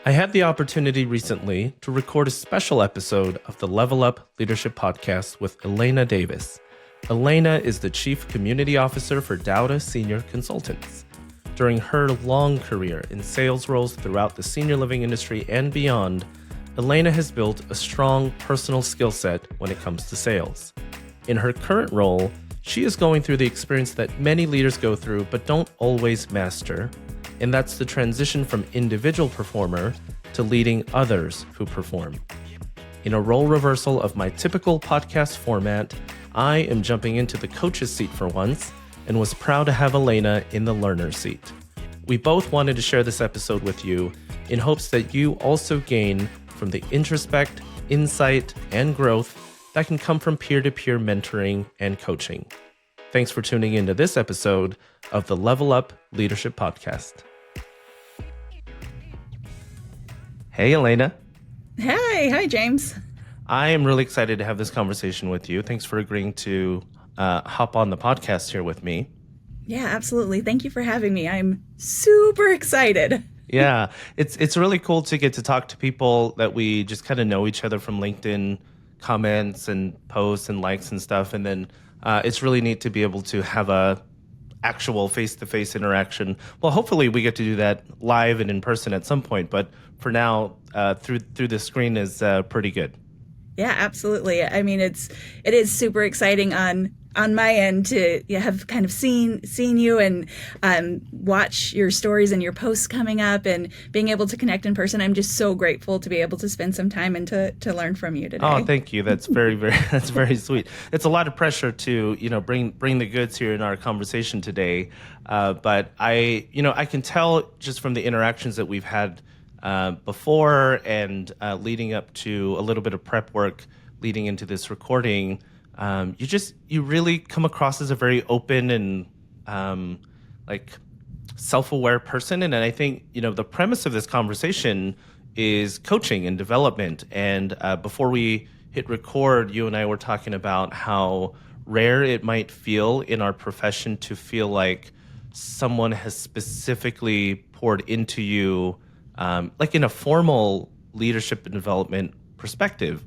I had the opportunity recently to record a special episode of the Level Up Leadership Podcast with Elaina Davis. Elaina is the Chief Community Officer for Dowda Senior Consultants. During her long career in sales roles throughout the senior living industry and beyond, Elaina has built a strong personal skill set when it comes to sales. In her current role, she is going through the experience that many leaders go through but don't always master, and that's the transition from individual performer to leading others who perform. In a role reversal of my typical podcast format, I am jumping into the coach's seat for once and was proud to have Elaina in the learner's seat. We both wanted to share this episode with you in hopes that you also gain from the introspect, insight, and growth that can come from peer-to-peer mentoring and coaching. Thanks for tuning into this episode of the Level Up Leadership Podcast. Hey, Elaina. Hi, James. I am really excited to have this conversation with you. Thanks for agreeing to hop on the podcast here with me. Yeah, absolutely. Thank you for having me. I'm super excited. Yeah, it's really cool to get to talk to people that we just kind of know each other from LinkedIn comments and posts and likes and stuff. And then it's really neat to be able to have a actual face-to-face interaction. Well, hopefully we get to do that live and in person at some point. But for now, through the screen is pretty good. Yeah, absolutely. I mean, it is super exciting on my end to have kind of seen you and watch your stories and your posts coming up and being able to connect in person. I'm just so grateful to be able to spend some time and to learn from you today. Oh, thank you. That's that's very sweet. It's a lot of pressure to, bring the goods here in our conversation today. But I can tell just from the interactions that we've had before and leading up to a little bit of prep work leading into this recording, you really come across as a very open and self-aware person. And I think, the premise of this conversation is coaching and development. And before we hit record, you and I were talking about how rare it might feel in our profession to feel like someone has specifically poured into you, like in a formal leadership and development perspective.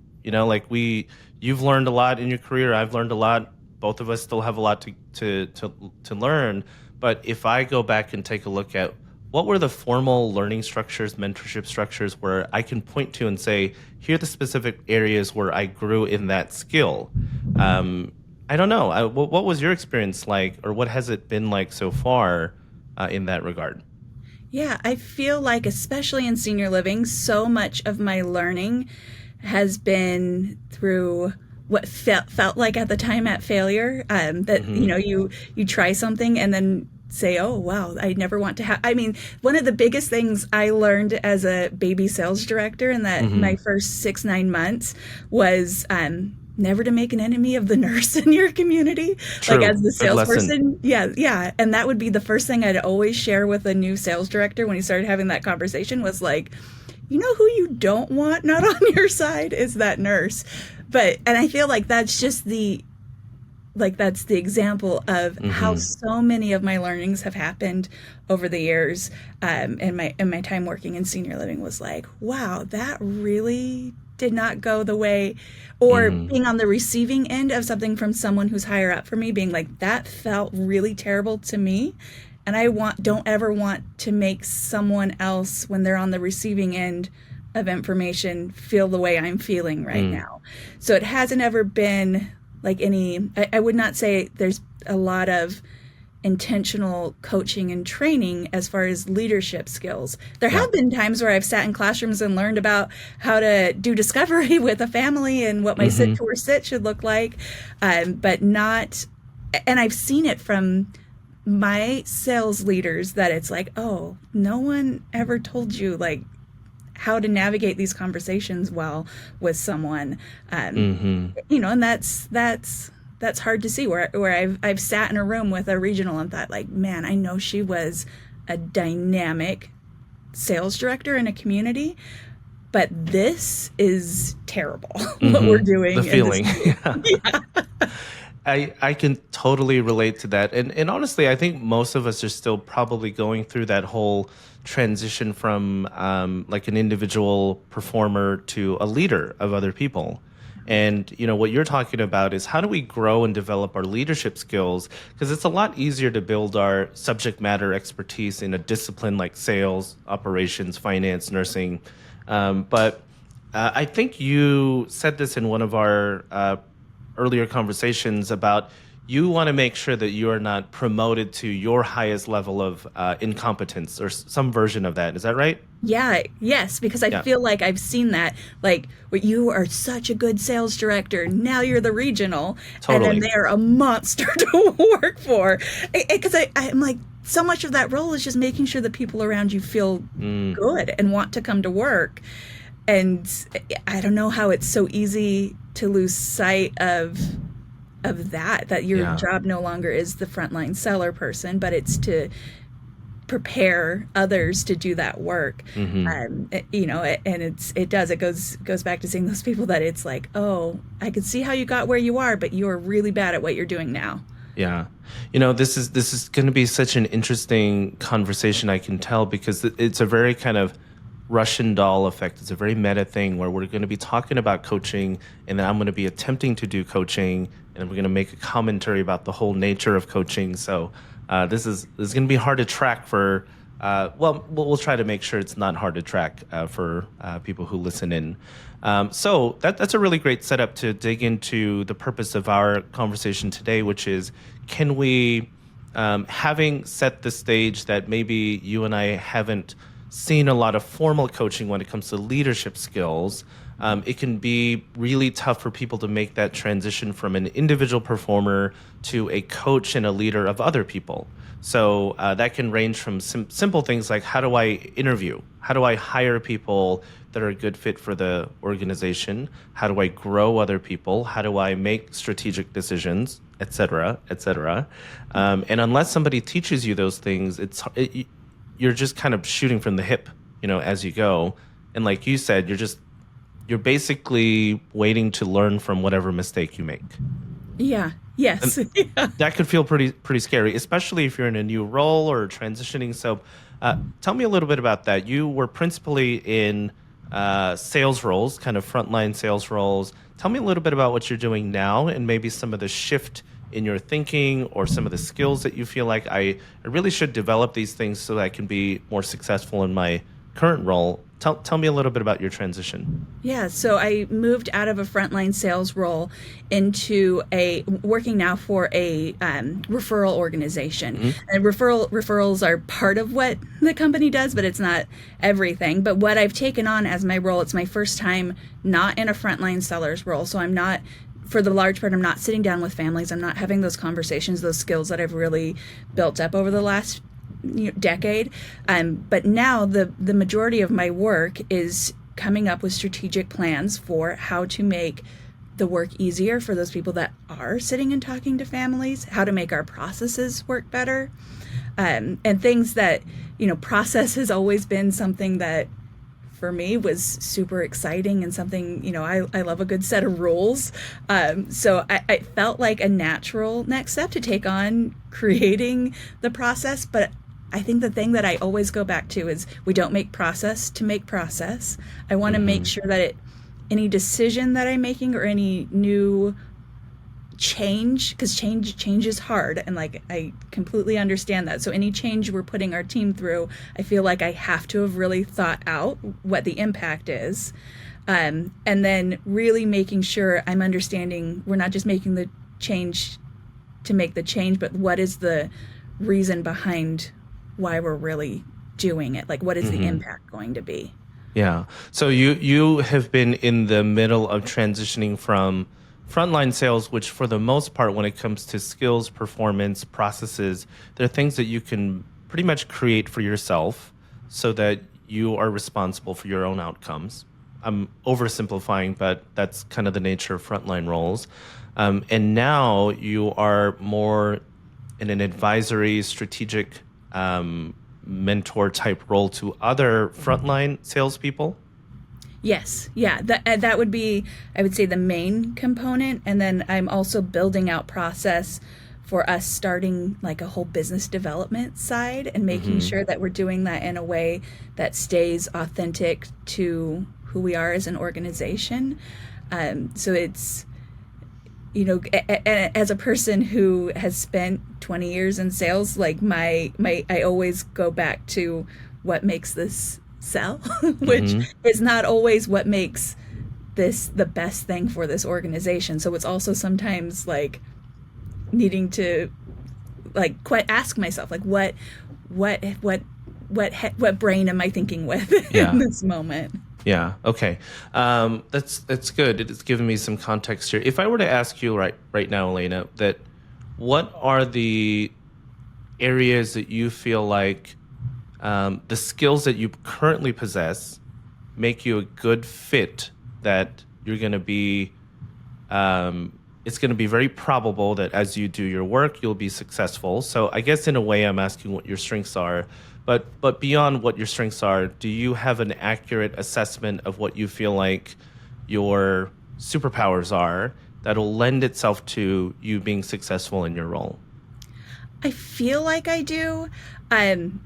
You've learned a lot in your career. I've learned a lot. Both of us still have a lot to learn. But if I go back and take a look at what were the formal learning structures, mentorship structures where I can point to and say, here are the specific areas where I grew in that skill. I don't know. What was your experience like, or what has it been like so far in that regard? Yeah, I feel like, especially in senior living, so much of my learning has been through what felt like at the time at failure, you try something and then say, oh, wow, I never want to have. I mean, one of the biggest things I learned as a baby sales director in that my first 6-9 months was never to make an enemy of the nurse in your community. True. Like as the salesperson. Lesson. Yeah. And that would be the first thing I'd always share with a new sales director when he started having that conversation was like, you know who you don't want not on your side is that nurse. And I feel like that's just that's the example of how so many of my learnings have happened over the years. And my time working in senior living was like, wow, that really did not go the way, or being on the receiving end of something from someone who's higher up for me, being like, that felt really terrible to me. And I don't ever want to make someone else, when they're on the receiving end of information, feel the way I'm feeling right now. So it hasn't ever been like I would not say there's a lot of intentional coaching and training as far as leadership skills. There have been times where I've sat in classrooms and learned about how to do discovery with a family and what my sit to or sit should look like, but not, and I've seen it from my sales leaders that it's like, oh, no one ever told you like how to navigate these conversations well with someone, and that's hard to see. Where I've sat in a room with a regional and thought like, man, I know she was a dynamic sales director in a community, but this is terrible what we're doing. The feeling. I can totally relate to that. And honestly, I think most of us are still probably going through that whole transition from like an individual performer to a leader of other people. And what you're talking about is how do we grow and develop our leadership skills? Because it's a lot easier to build our subject matter expertise in a discipline like sales, operations, finance, nursing. But I think you said this in one of our earlier conversations about you want to make sure that you are not promoted to your highest level of incompetence or some version of that. Is that right? Yeah, yes, because I Yeah, feel like I've seen that. Like, well, you are such a good sales director. Now you're the regional, and then totally. they're a monster to work for. Because I'm like, so much of that role is just making sure that people around you feel Mm, good and want to come to work. And I don't know how it's so easy to lose sight of that your yeah. job no longer is the frontline seller person, but it's to prepare others to do that work. Hmm. And it goes back to seeing those people that it's like, oh, I can see how you got where you are, but you are really bad at what you're doing now. Yeah. This is going to be such an interesting conversation, I can tell, because it's a very kind of Russian doll effect. It's a very meta thing where we're going to be talking about coaching, and then I'm going to be attempting to do coaching, and we're going to make a commentary about the whole nature of coaching. So this is going to be hard to track for. Well, we'll try to make sure it's not hard to track for people who listen in. So that's a really great setup to dig into the purpose of our conversation today, which is can we, having set the stage that maybe you and I haven't seen a lot of formal coaching when it comes to leadership skills, it can be really tough for people to make that transition from an individual performer to a coach and a leader of other people. So that can range from simple things like how do I interview? How do I hire people that are a good fit for the organization? How do I grow other people? How do I make strategic decisions, et cetera, et cetera? And unless somebody teaches you those things, you're just kind of shooting from the hip, as you go. And like you said, you're basically waiting to learn from whatever mistake you make. Yeah. Yes. Yeah. That could feel pretty scary, especially if you're in a new role or transitioning. So, tell me a little bit about that. You were principally in sales roles, kind of frontline sales roles. Tell me a little bit about what you're doing now, and maybe some of the shift in your thinking or some of the skills that you feel like I really should develop these things so that I can be more successful in my current role. Tell me a little bit about your transition. Yeah, so I moved out of a frontline sales role into a working now for a referral organization. Hmm. And referrals are part of what the company does, but it's not everything. But what I've taken on as my role, it's my first time not in a frontline seller's role. So I'm not, for the large part, I'm not sitting down with families. I'm not having those conversations, those skills that I've really built up over the last decade. But now the majority of my work is coming up with strategic plans for how to make the work easier for those people that are sitting and talking to families, how to make our processes work better, and things that, process has always been something that for me was super exciting and something, I love a good set of rules. So I felt like a natural next step to take on creating the process. But I think the thing that I always go back to is we don't make process to make process. I want to make Hmm. sure that any decision that I'm making or any new change, because change is hard, and like I completely understand that. So any change we're putting our team through, I feel like I have to have really thought out what the impact is, and then really making sure I'm understanding we're not just making the change to make the change, but what is the reason behind why we're really doing it? Like, what is the Hmm. impact going to be? Yeah. So you have been in the middle of transitioning from frontline sales, which for the most part, when it comes to skills, performance, processes, they're things that you can pretty much create for yourself so that you are responsible for your own outcomes. I'm oversimplifying, but that's kind of the nature of frontline roles. And now you are more in an advisory, strategic mentor type role to other frontline salespeople. Yes, yeah, that would be, I would say, the main component, and then I'm also building out process for us starting like a whole business development side and making Mm-hmm. sure that we're doing that in a way that stays authentic to who we are as an organization. So it's, as a person who has spent 20 years in sales, like my I always go back to what makes this sell, which Mm-hmm. is not always what makes this the best thing for this organization. So it's also sometimes like needing to like quite ask myself like what what what brain am I thinking with in Yeah. this moment? Yeah. Okay. That's good. It's given me some context here. If I were to ask you right now, Elaina, that what are the areas that you feel like the skills that you currently possess make you a good fit, that you're going to be it's going to be very probable that as you do your work, you'll be successful. So I guess in a way, I'm asking what your strengths are, but beyond what your strengths are, do you have an accurate assessment of what you feel like your superpowers are that'll lend itself to you being successful in your role? I feel like I do. Um,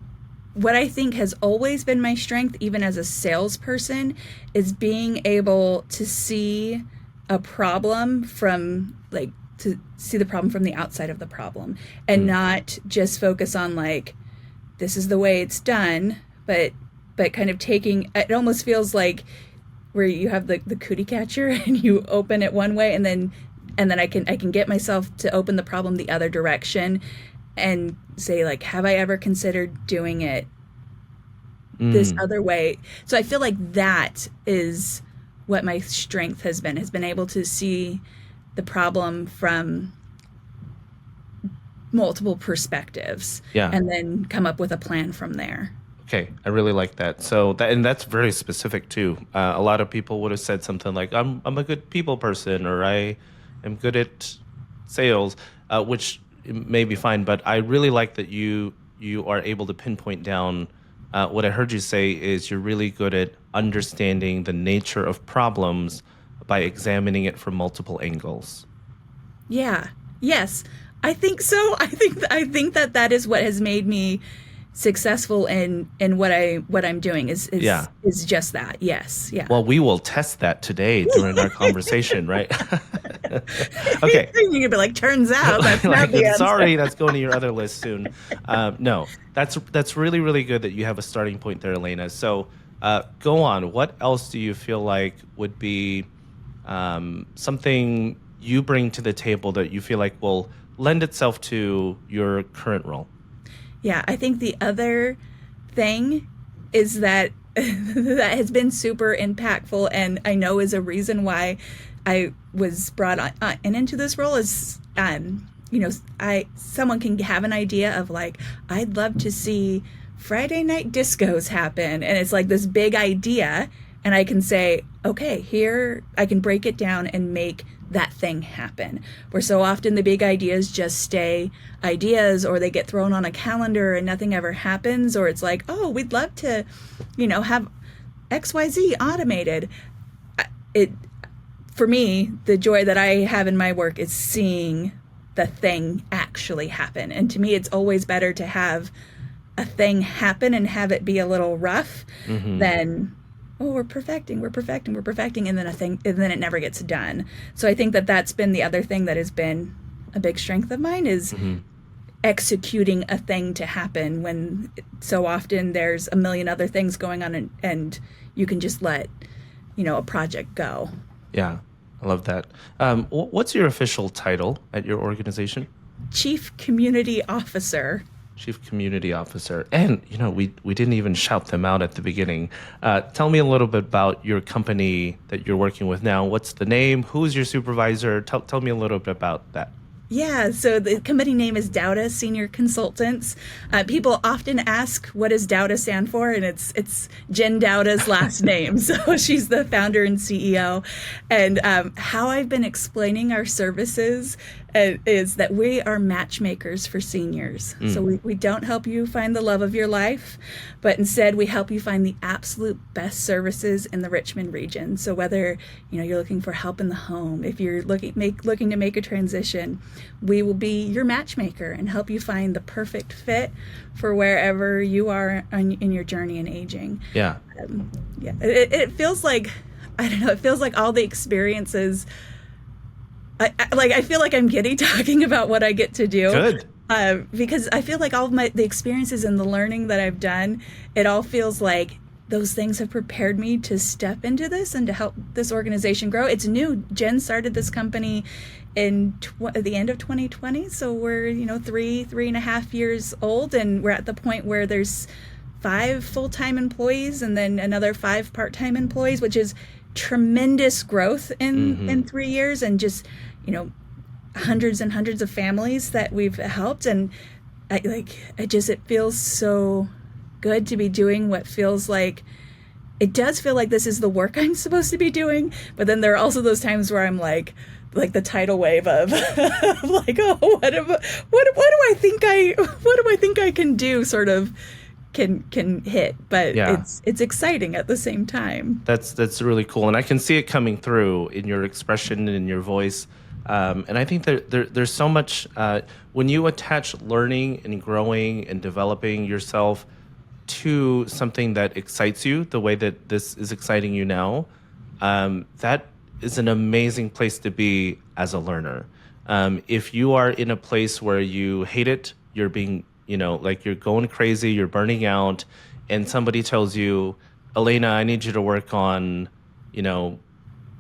what I think has always been my strength, even as a salesperson, is being able to see a problem from like to see the problem from the outside of the problem and Mm. not just focus on like this is the way it's done, but kind of taking it almost feels like where you have the cootie catcher and you open it one way and then I can get myself to open the problem the other direction and say like have I ever considered doing it this Mm. other way. So I feel like that is what my strength has been able to see the problem from multiple perspectives Yeah. and then come up with a plan from there. Okay, I really like that. So that's very specific too. A lot of people would have said something like, I'm a good people person," or "I am good at sales," which may be fine. But I really like that you are able to pinpoint down. What I heard you say is you're really good at understanding the nature of problems by examining it from multiple angles. Yeah. Yes. I think so. I think that that is what has made me successful in what I'm doing Yeah. is just that. Yes. Yeah. Well, we will test that today during our conversation, right? Okay. You're gonna be like, turns out that's not Like, the sorry, answer. that's going to your other list soon. No, that's really really good that you have a starting point there, Elaina. So go on. What else do you feel like would be something you bring to the table that you feel like will lend itself to your current role? Yeah, I think the other thing is that that has been super impactful and I know is a reason why I was brought on and into this role is I someone can have an idea of like I'd love to see Friday night discos happen and it's like this big idea and I can say okay here I can break it down and make that thing happen where so often the big ideas just stay ideas or they get thrown on a calendar and nothing ever happens or it's like oh we'd love to have XYZ automated. It for me, the joy that I have in my work is seeing the thing actually happen. And to me, it's always better to have a thing happen and have it be a little rough Hmm. than, oh, we're perfecting, and then and then it never gets done. So I think that that's been the other thing that has been a big strength of mine is Hmm. executing a thing to happen when so often there's a million other things going on and you can just let a project go. Yeah, I love that. What's your official title at your organization? Chief Community Officer. Chief Community Officer. And, we didn't even shout them out at the beginning. Tell me a little bit about your company that you're working with now. What's the name? Who's your supervisor? Tell me a little bit about that. Yeah, so the company name is Dauda Senior Consultants. People often ask, what does Dauda stand for? And it's Jen Dauda's last name. So she's the founder and CEO. And how I've been explaining our services is that we are matchmakers for seniors. So we don't help you find the love of your life, but instead we help you find the absolute best services in the Richmond region. So whether you're looking for help in the home, if you're looking to make a transition, we will be your matchmaker and help you find the perfect fit for wherever you are in your journey in aging. Yeah. Yeah. It feels like, I don't know, it feels like all the experiences, I feel like I'm giddy talking about what I get to do. Good. Because I feel like all of the experiences and the learning that I've done, it all feels like those things have prepared me to step into this and to help this organization grow. It's new. Jen started this company at the end of 2020. So we're, 3.5 years old, and we're at the point where there's 5 full-time employees and then another 5 part-time employees, which is tremendous growth in 3 years, and just, hundreds and hundreds of families that we've helped. And it feels so good to be doing what feels like, it does feel like this is the work I'm supposed to be doing. But then there are also those times where I'm like the tidal wave of like, oh, what do I think I can do, sort of can hit. But Yeah. it's exciting at the same time. That's really cool, and I can see it coming through in your expression and in your voice. And I think that there's so much when you attach learning and growing and developing yourself to something that excites you, the way that this is exciting you now. That is an amazing place to be as a learner. If you are in a place where you hate it, you're being, like you're going crazy, you're burning out, and somebody tells you, Elaina, I need you to work on,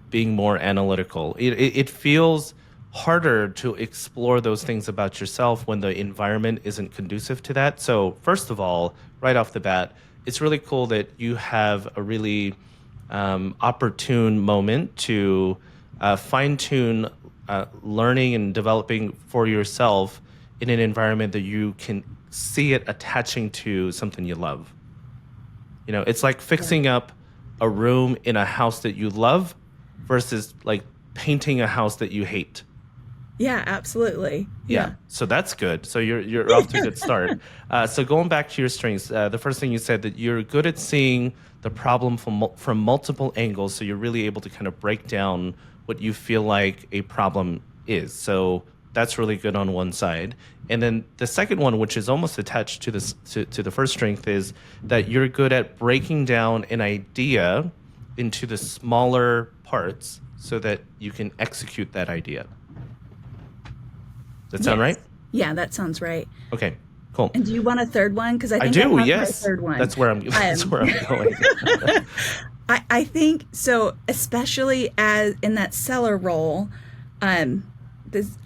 being more analytical. It feels harder to explore those things about yourself when the environment isn't conducive to that. So first of all, right off the bat, it's really cool that you have a really opportune moment to fine-tune learning and developing for yourself in an environment that you can see it attaching to something you love. It's like fixing up a room in a house that you love versus like painting a house that you hate. Yeah, absolutely. Yeah. So that's good. So you're off to a good start. So going back to your strengths, the first thing you said, that you're good at seeing the problem from multiple angles. So you're really able to kind of break down what you feel like a problem is. So that's really good on one side. And then the second one, which is almost attached to this to the first strength, is that you're good at breaking down an idea into the smaller parts so that you can execute that idea. Does that sound right? Yeah, that sounds right. Okay, cool. And do you want a third one? Because I think do. have Yes, my third one. That's where I'm going. I think so, especially as in that seller role. This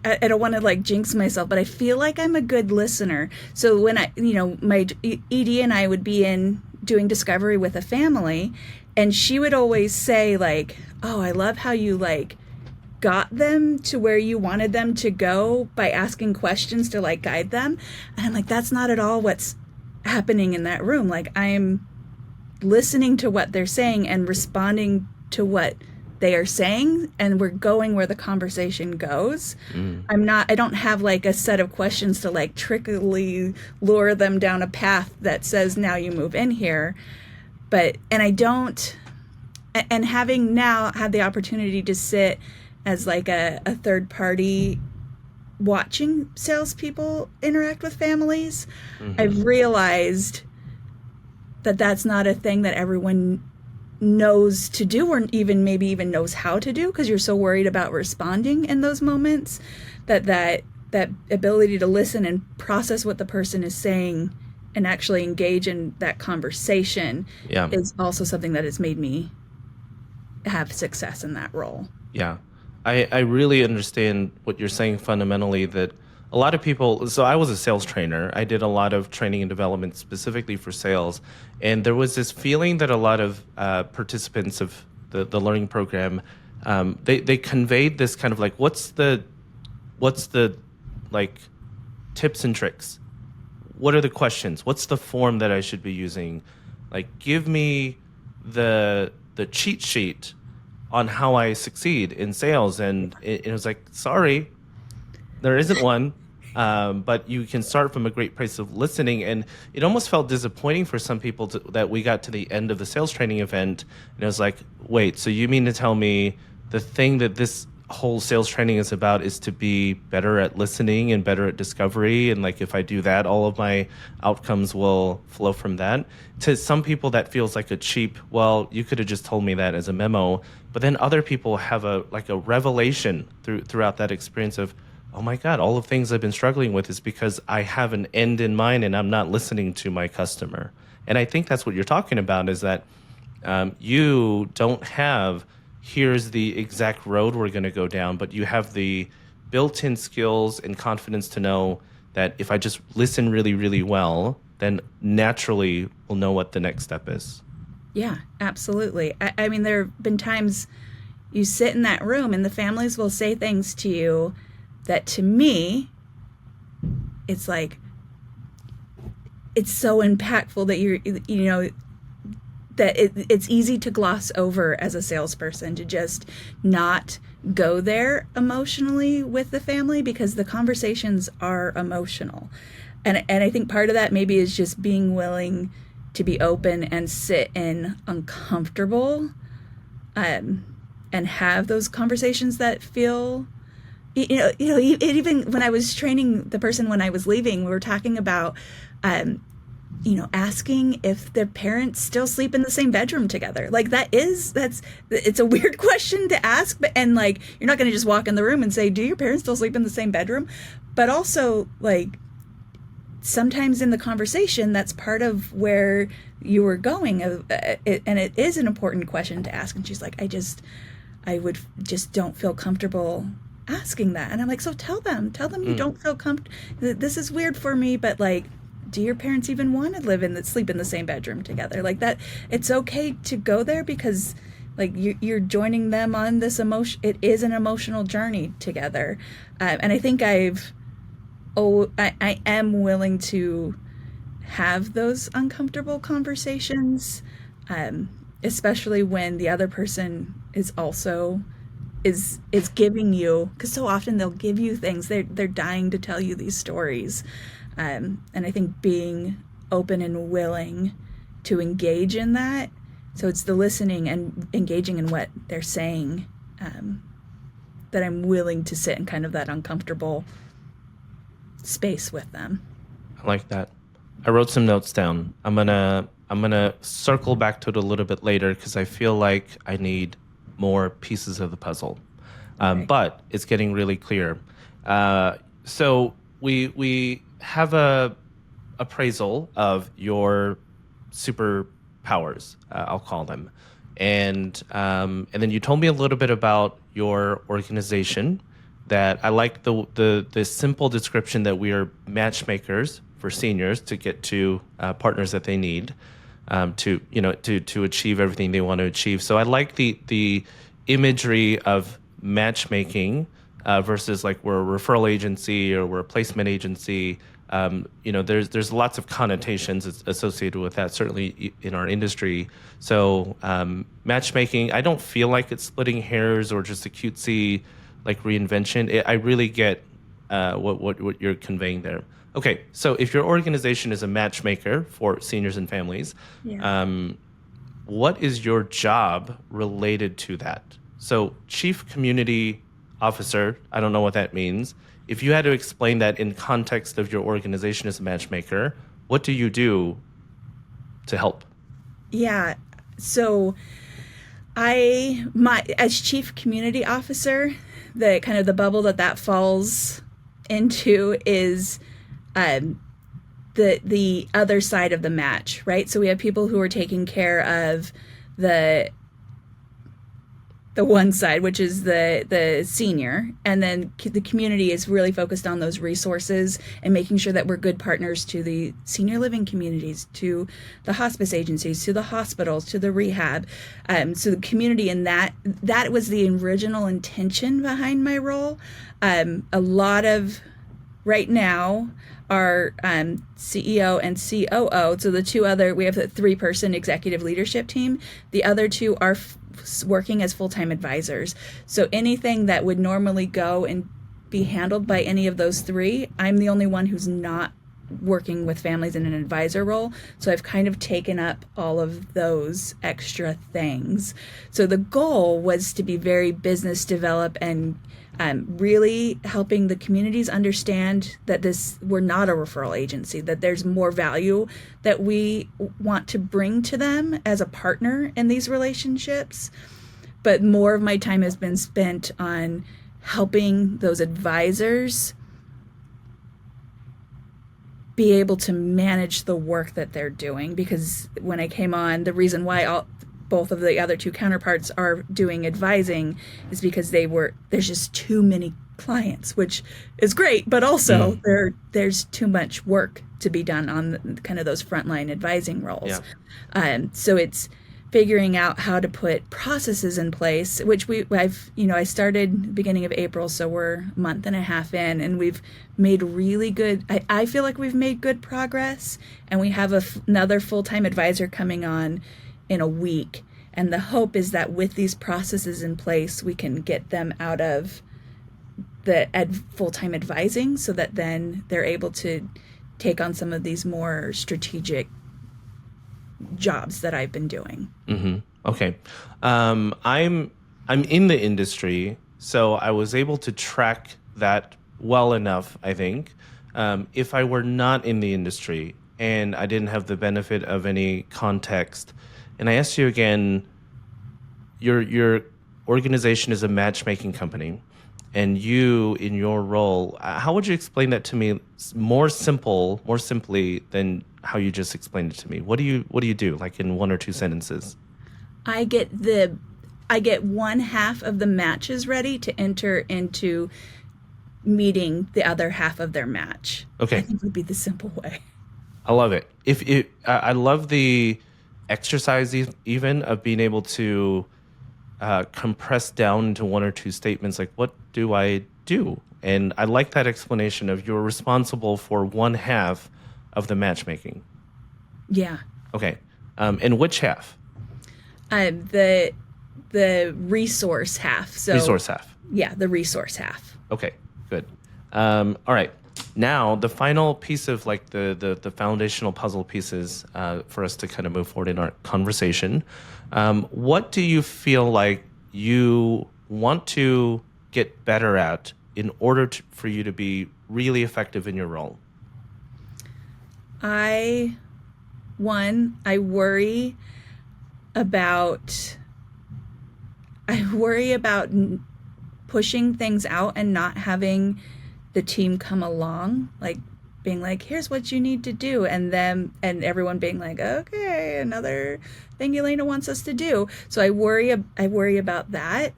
I don't want to like jinx myself, but I feel like I'm a good listener. So when my ED and I would be in doing discovery with a family, and she would always say like, "Oh, I love how you like got them to where you wanted them to go by asking questions to like guide them." And I'm like, that's not at all what's happening in that room. Like, I'm listening to what they're saying and responding to what they are saying, and we're going where the conversation goes. I don't have like a set of questions to like trickily lure them down a path that says, now you move in here. And having now had the opportunity to sit as like a third party watching salespeople interact with families, I've realized that that's not a thing that everyone knows to do, or maybe even knows how to do, because you're so worried about responding in those moments, that ability to listen and process what the person is saying and actually engage in that conversation is also something that has made me have success in that role. Yeah. I really understand what you're saying fundamentally, that a lot of people, so I was a sales trainer. I did a lot of training and development specifically for sales. And there was this feeling that a lot of participants of the learning program, they conveyed this kind of like, what's the what's the like tips and tricks? What are the questions? What's the form that I should be using? Like, give me the cheat sheet on how I succeed in sales. And it was like, sorry, there isn't one. But you can start from a great place of listening. And it almost felt disappointing for some people that we got to the end of the sales training event. And it was like, wait, so you mean to tell me the thing that this whole sales training is about is to be better at listening and better at discovery? And like, if I do that, all of my outcomes will flow from that. To some people, that feels like a cheap, well, you could have just told me that as a memo. But then other people have a revelation throughout that experience of, oh my God, all the things I've been struggling with is because I have an end in mind and I'm not listening to my customer. And I think that's what you're talking about, is that you don't have, here's the exact road we're going to go down, but you have the built-in skills and confidence to know that if I just listen really, really well, then naturally we'll know what the next step is. Yeah, absolutely. I mean, there have been times you sit in that room and the families will say things to you that, to me, it's like, it's so impactful that that it's easy to gloss over as a salesperson, to just not go there emotionally with the family, because the conversations are emotional. And I think part of that maybe is just being willing to be open and sit in uncomfortable, and have those conversations that feel, even when I was training the person when I was leaving, we were talking about, asking if their parents still sleep in the same bedroom together. Like, it's a weird question to ask, but, and like, you're not going to just walk in the room and say, do your parents still sleep in the same bedroom? But also, like, sometimes in the conversation, that's part of where you were going, and it is an important question to ask. And she's like, I would just don't feel comfortable asking that. And I'm like, so tell them you don't feel comfortable. This is weird for me, but like, do your parents even want to sleep in the same bedroom together? Like that, it's okay to go there, because like you're joining them on this emotion. It is an emotional journey together. And I think I am willing to have those uncomfortable conversations, especially when the other person is also is giving you, because so often they'll give you things, they're dying to tell you these stories, and I think being open and willing to engage in that, so it's the listening and engaging in what they're saying, that I'm willing to sit in kind of that uncomfortable space with them. I like that. I wrote some notes down. I'm gonna circle back to it a little bit later, because I feel like I need more pieces of the puzzle. Okay. But it's getting really clear. So we have a appraisal of your superpowers, I'll call them, and then you told me a little bit about your organization. That I like the simple description that we are matchmakers for seniors to get to partners that they need, to achieve everything they want to achieve. So I like the imagery of matchmaking versus like we're a referral agency or we're a placement agency. There's lots of connotations associated with that, certainly in our industry. So matchmaking, I don't feel like it's splitting hairs or just a cutesy like reinvention. I really get what you're conveying there. Okay, so if your organization is a matchmaker for seniors and families, Yeah. what is your job related to that? So Chief Community Officer, I don't know what that means. If you had to explain that in context of your organization as a matchmaker, what do you do to help? Yeah. So as Chief Community Officer, the kind of the bubble that falls into is the other side of the match, right? So we have people who are taking care of the the one side, which is the senior, and then the community is really focused on those resources and making sure that we're good partners to the senior living communities, to the hospice agencies, to the hospitals, to the rehab. So the community, and that was the original intention behind my role. A lot of right now, our CEO and COO, so we have a 3-person executive leadership team. The other two are working as full-time advisors. So anything that would normally go and be handled by any of those 3, I'm the only one who's not working with families in an advisor role. So I've kind of taken up all of those extra things. So the goal was to be very business develop and really helping the communities understand that we're not a referral agency, that there's more value that we want to bring to them as a partner in these relationships. But more of my time has been spent on helping those advisors be able to manage the work that they're doing. Because when I came on, the reason why both of the other 2 counterparts are doing advising is because there's just too many clients, which is great, but also there's too much work to be done on kind of those frontline advising roles. So it's figuring out how to put processes in place, which I started beginning of April, so we're a month and a half in, and we've made really good, I feel like we've made good progress, and we have another full-time advisor coming on in a week. And the hope is that with these processes in place, we can get them out of the full-time advising so that then they're able to take on some of these more strategic jobs that I've been doing. Mm-hmm. Okay. I'm in the industry, so I was able to track that well enough, I think. If I were not in the industry and I didn't have the benefit of any context, and I asked you again, your organization is a matchmaking company, and you, in your role, how would you explain that to me more simply than how you just explained it to me? What do you do, like in 1 or 2 sentences? I get one half of the matches ready to enter into meeting the other half of their match. Okay. I think would be the simple way. I love it. I love the exercise even of being able to compress down into 1 or 2 statements, like, what do I do? And I like that explanation of you're responsible for one half of the matchmaking. Yeah. Okay. And which half? The resource half. So resource half. Yeah, the resource half. Okay, good. All right. Now, the final piece of like the foundational puzzle pieces for us to kind of move forward in our conversation. What do you feel like you want to get better at in order for you to be really effective in your role? I worry about pushing things out and not having the team come along, like being like, here's what you need to do, and everyone being like, okay, another thing Elaina wants us to do. So I worry about that.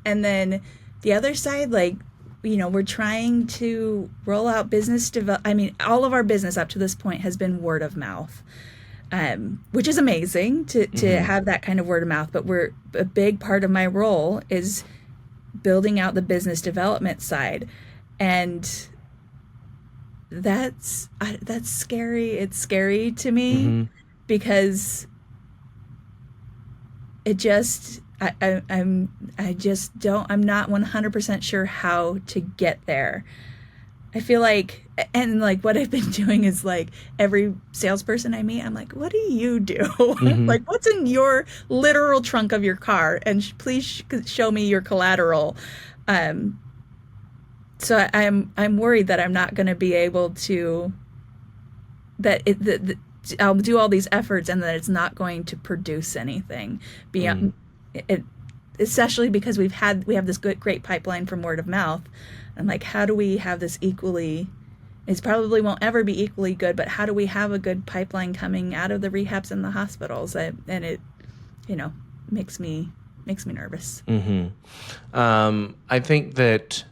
And then the other side, like, we're trying to roll out all of our business up to this point has been word of mouth, which is amazing to have that kind of word of mouth. But a big part of my role is building out the business development side. And that's scary. It's scary to me because I'm not 100% sure how to get there. I feel like, and like what I've been doing is like every salesperson I meet, I'm like, what do you do? Like, what's in your literal trunk of your car? And please show me your collateral. So I'm worried that I'm not going to be able to, I'll do all these efforts and that it's not going to produce anything beyond it, especially because we have this great pipeline from word of mouth. I'm like, how do we have this equally? It probably won't ever be equally good, but how do we have a good pipeline coming out of the rehabs and the hospitals? And it, makes me makes me nervous. I think that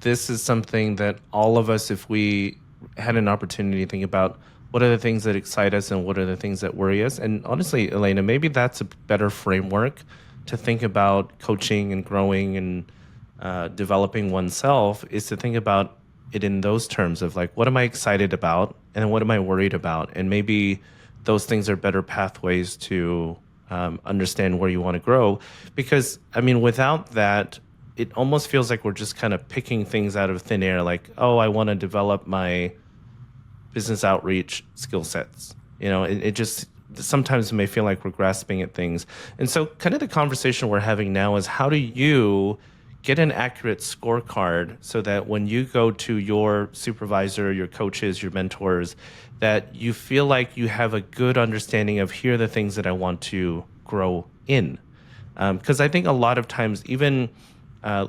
this is something that all of us, if we had an opportunity to think about what are the things that excite us and what are the things that worry us. And honestly, Elaina, maybe that's a better framework to think about coaching and growing and developing oneself, is to think about it in those terms of like, what am I excited about and what am I worried about? And maybe those things are better pathways to understand where you want to grow. Because, I mean, without that, it almost feels like we're just kind of picking things out of thin air, like, oh, I want to develop my business outreach skill sets. It just sometimes may feel like we're grasping at things. And so kind of the conversation we're having now is, how do you get an accurate scorecard so that when you go to your supervisor, your coaches, your mentors, that you feel like you have a good understanding of, here are the things that I want to grow in. Because I think a lot of times, even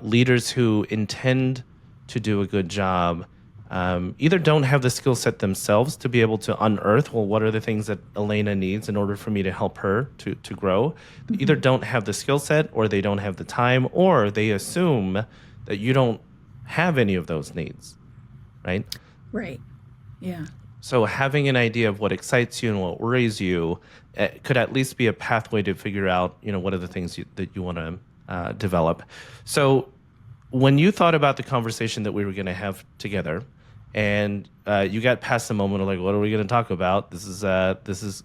leaders who intend to do a good job either don't have the skill set themselves to be able to unearth, well, what are the things that Elaina needs in order for me to help her to grow? They either don't have the skill set, or they don't have the time, or they assume that you don't have any of those needs, right? Right. Yeah. So having an idea of what excites you and what worries you could at least be a pathway to figure out, what are the things that you want to develop. So when you thought about the conversation that we were going to have together, and you got past the moment of like, what are we going to talk about? This is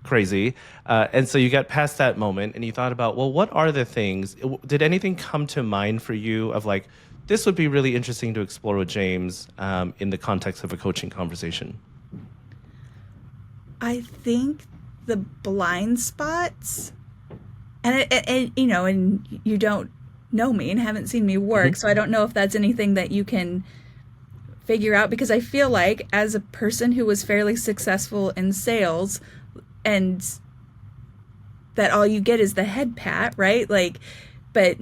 crazy. And so you got past that moment and you thought about, well, what are the things? Did anything come to mind for you of like, this would be really interesting to explore with James in the context of a coaching conversation? I think the blind spots, and you don't know me and haven't seen me work, so I don't know if that's anything that you can figure out, because I feel like, as a person who was fairly successful in sales, and that all you get is the head pat, right? Like, but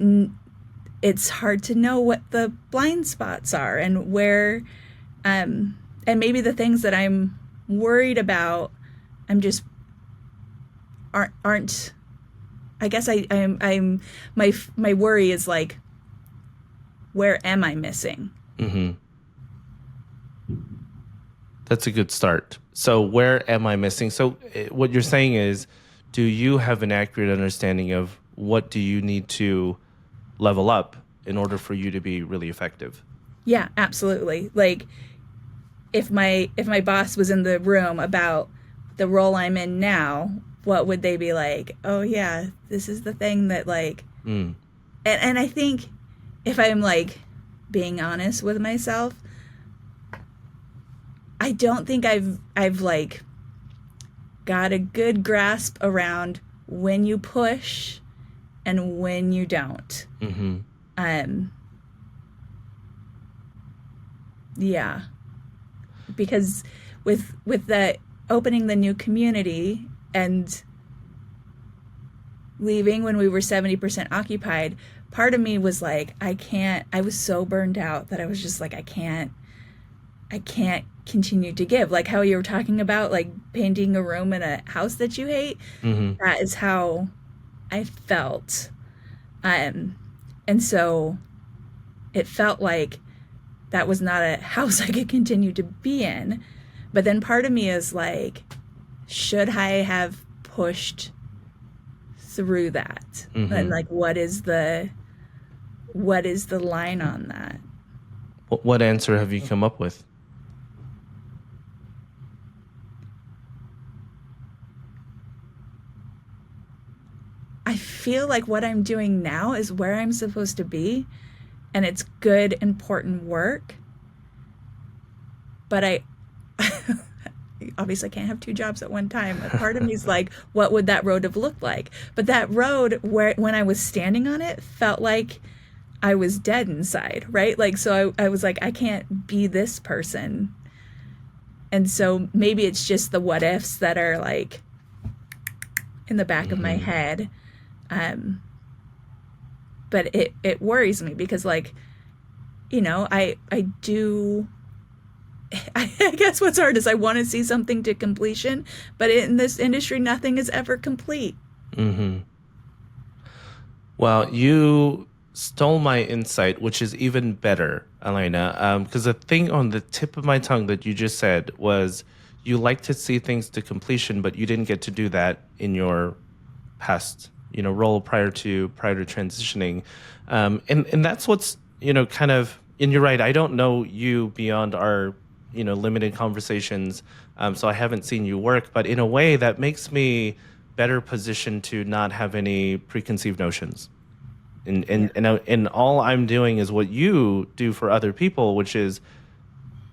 it's hard to know what the blind spots are and where, and maybe the things that I'm worried about, I'm just aren't. I guess I'm my worry is like, where am I missing? Mm-hmm. That's a good start. So where am I missing? So what you're saying is, do you have an accurate understanding of what do you need to level up in order for you to be really effective? Yeah, absolutely. Like, if my boss was in the room about the role I'm in now, what would they be like? Oh yeah, this is the thing that like, and I think, if I'm like being honest with myself, I don't think I've like got a good grasp around when you push and when you don't. Yeah, because with the opening the new community and leaving when we were 70% occupied, part of me was like, I was so burned out that I was just like, I can't continue to give. Like how you were talking about, like painting a room in a house that you hate. That is how I felt. And so it felt like that was not a house I could continue to be in. But then part of me is like, should I have pushed through that? And like, what is the line on that? What answer have you come up with? I feel like what I'm doing now is where I'm supposed to be, and it's good, important work. But I obviously can't have two jobs at one time. A part of me is like, what would that road have looked like? But that road, when I was standing on it, felt like I was dead inside, right? Like, so I was like, I can't be this person. And so maybe it's just the what ifs that are like in the back of my head. But it worries me because, like, I guess what's hard is I want to see something to completion, but in this industry, nothing is ever complete. Well, you stole my insight, which is even better, Elena. Because the thing on the tip of my tongue that you just said was you like to see things to completion, but you didn't get to do that in your past, role prior to transitioning. And that's what's, kind of, and you're right. I don't know you beyond our, limited conversations. So I haven't seen you work, but in a way that makes me better positioned to not have any preconceived notions. And Yeah. and and and all I'm doing is what you do for other people, which is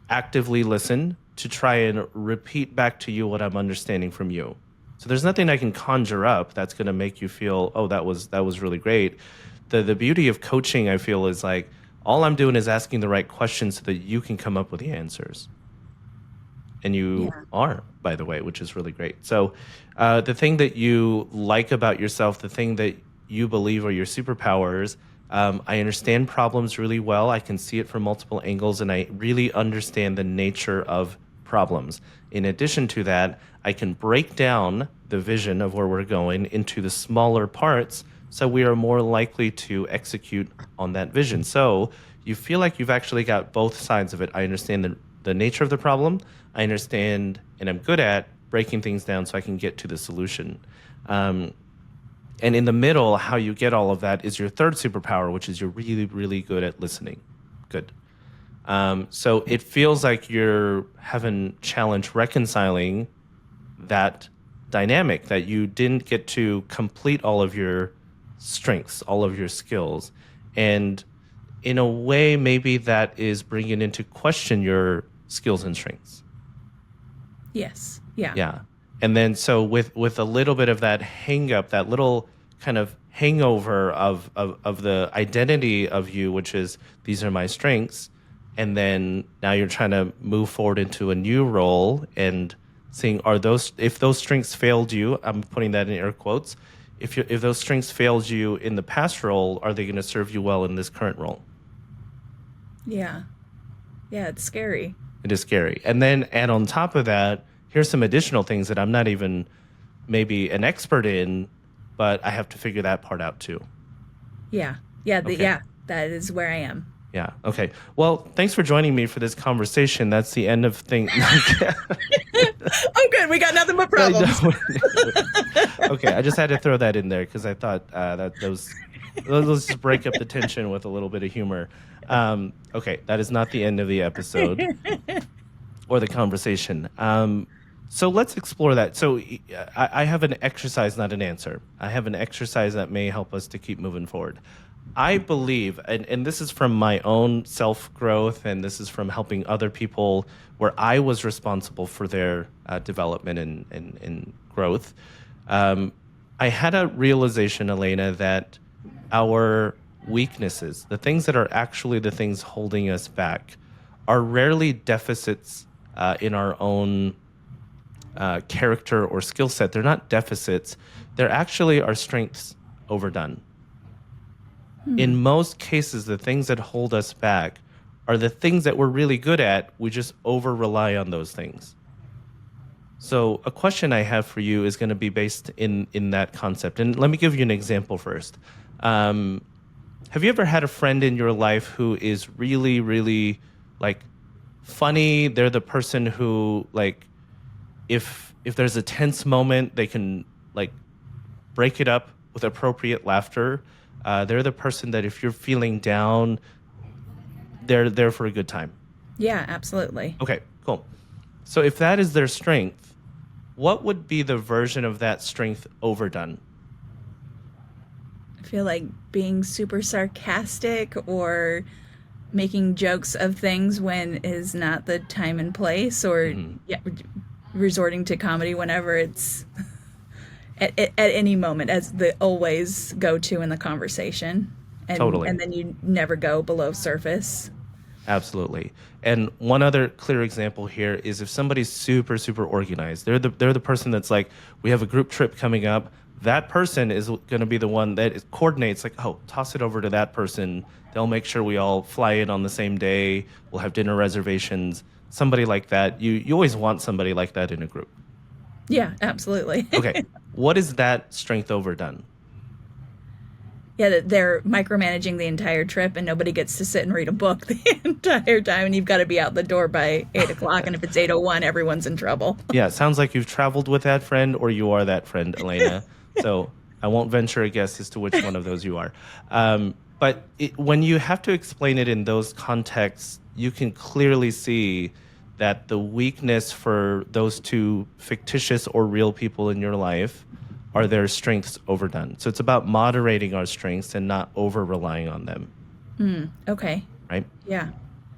actively listen to try and repeat back to you what I'm understanding from you. So there's nothing I can conjure up that's going to make you feel, oh, that was really great. The beauty of coaching, I feel, is like all I'm doing is asking the right questions so that you can come up with the answers. And you Yeah. are, by the way, which is really great. So, the thing that you like about yourself, the thing that you believe are your superpowers, I understand problems really well. I can see it from multiple angles, and I really understand the nature of problems. In addition to that, I can break down the vision of where we're going into the smaller parts so we are more likely to execute on that vision. So you feel like you've actually got both sides of it. I understand the nature of the problem. I understand and I'm good at breaking things down so I can get to the solution. Um, and in the middle, how you get all of that is your third superpower, which is you're really, really good at listening. Good. So it feels like you're having challenge reconciling that dynamic that you didn't get to complete all of your strengths, all of your skills. And in a way, maybe that is bringing into question your skills and strengths. Yes. Yeah. Yeah. And then so with a little bit of that hang up, that little kind of hangover of the identity of you, which is these are my strengths, and then now you're trying to move forward into a new role and seeing are those if those strengths failed you, I'm putting that in air quotes, if those strengths failed you in the past role, are they going to serve you well in this current role? Yeah. Yeah. It's scary. It is scary. And then add on top of that, here's some additional things that I'm not even maybe an expert in, but I have to figure that part out too. Yeah. Yeah. Okay. Yeah. That is where I am. Yeah. Okay. Well, thanks for joining me for this conversation. That's the end of thing. Oh, good. We got nothing but No, problems. okay. I just had to throw that in there because I thought that those let's just break up the tension with a little bit of humor. Okay, that is not the end of the episode or the conversation. So let's explore that. So I have an exercise, not an answer. I have an exercise that may help us to keep moving forward. I believe, and this is from my own self growth, and this is from helping other people where I was responsible for their development and growth. Um, I had a realization, Elena, that our weaknesses, the things that are actually the things holding us back, are rarely deficits in our own character or skill set. They're not deficits. They're actually our strengths overdone. In most cases, the things that hold us back are the things that we're really good at. We just over rely on those things. So, a question I have for you is going to be based in that concept. And let me give you an example first. Um, have you ever had a friend in your life who is really, really like funny? They're the person who like if there's a tense moment, they can like break it up with appropriate laughter. They're the person that if you're feeling down, they're there for a good time. Yeah, absolutely. Okay, cool. So if that is their strength, what would be the version of that strength overdone? I feel like being super sarcastic or making jokes of things when is not the time and place, or Hmm. yeah, resorting to comedy whenever it's at any moment as the always go to in the conversation, and Totally. then you never go below surface. Absolutely. And one other clear example here is if somebody's super, super organized, they're the person that's like, we have a group trip coming up. That person is going to be the one that coordinates, like, oh, toss it over to that person. They'll make sure we all fly in on the same day. We'll have dinner reservations. Somebody like that. You always want somebody like that in a group. Yeah, absolutely. Okay. What is that strength overdone? Yeah, that they're micromanaging the entire trip and nobody gets to sit and read a book the entire time, and you've got to be out the door by 8 o'clock, and if it's 8:01, everyone's in trouble. Yeah, it sounds like you've traveled with that friend or you are that friend, Elaina. So I won't venture a guess as to which one of those you are. When you have to explain it in those contexts, you can clearly see that the weakness for those two fictitious or real people in your life are their strengths overdone. So it's about moderating our strengths and not over relying on them, Okay. right? Yeah.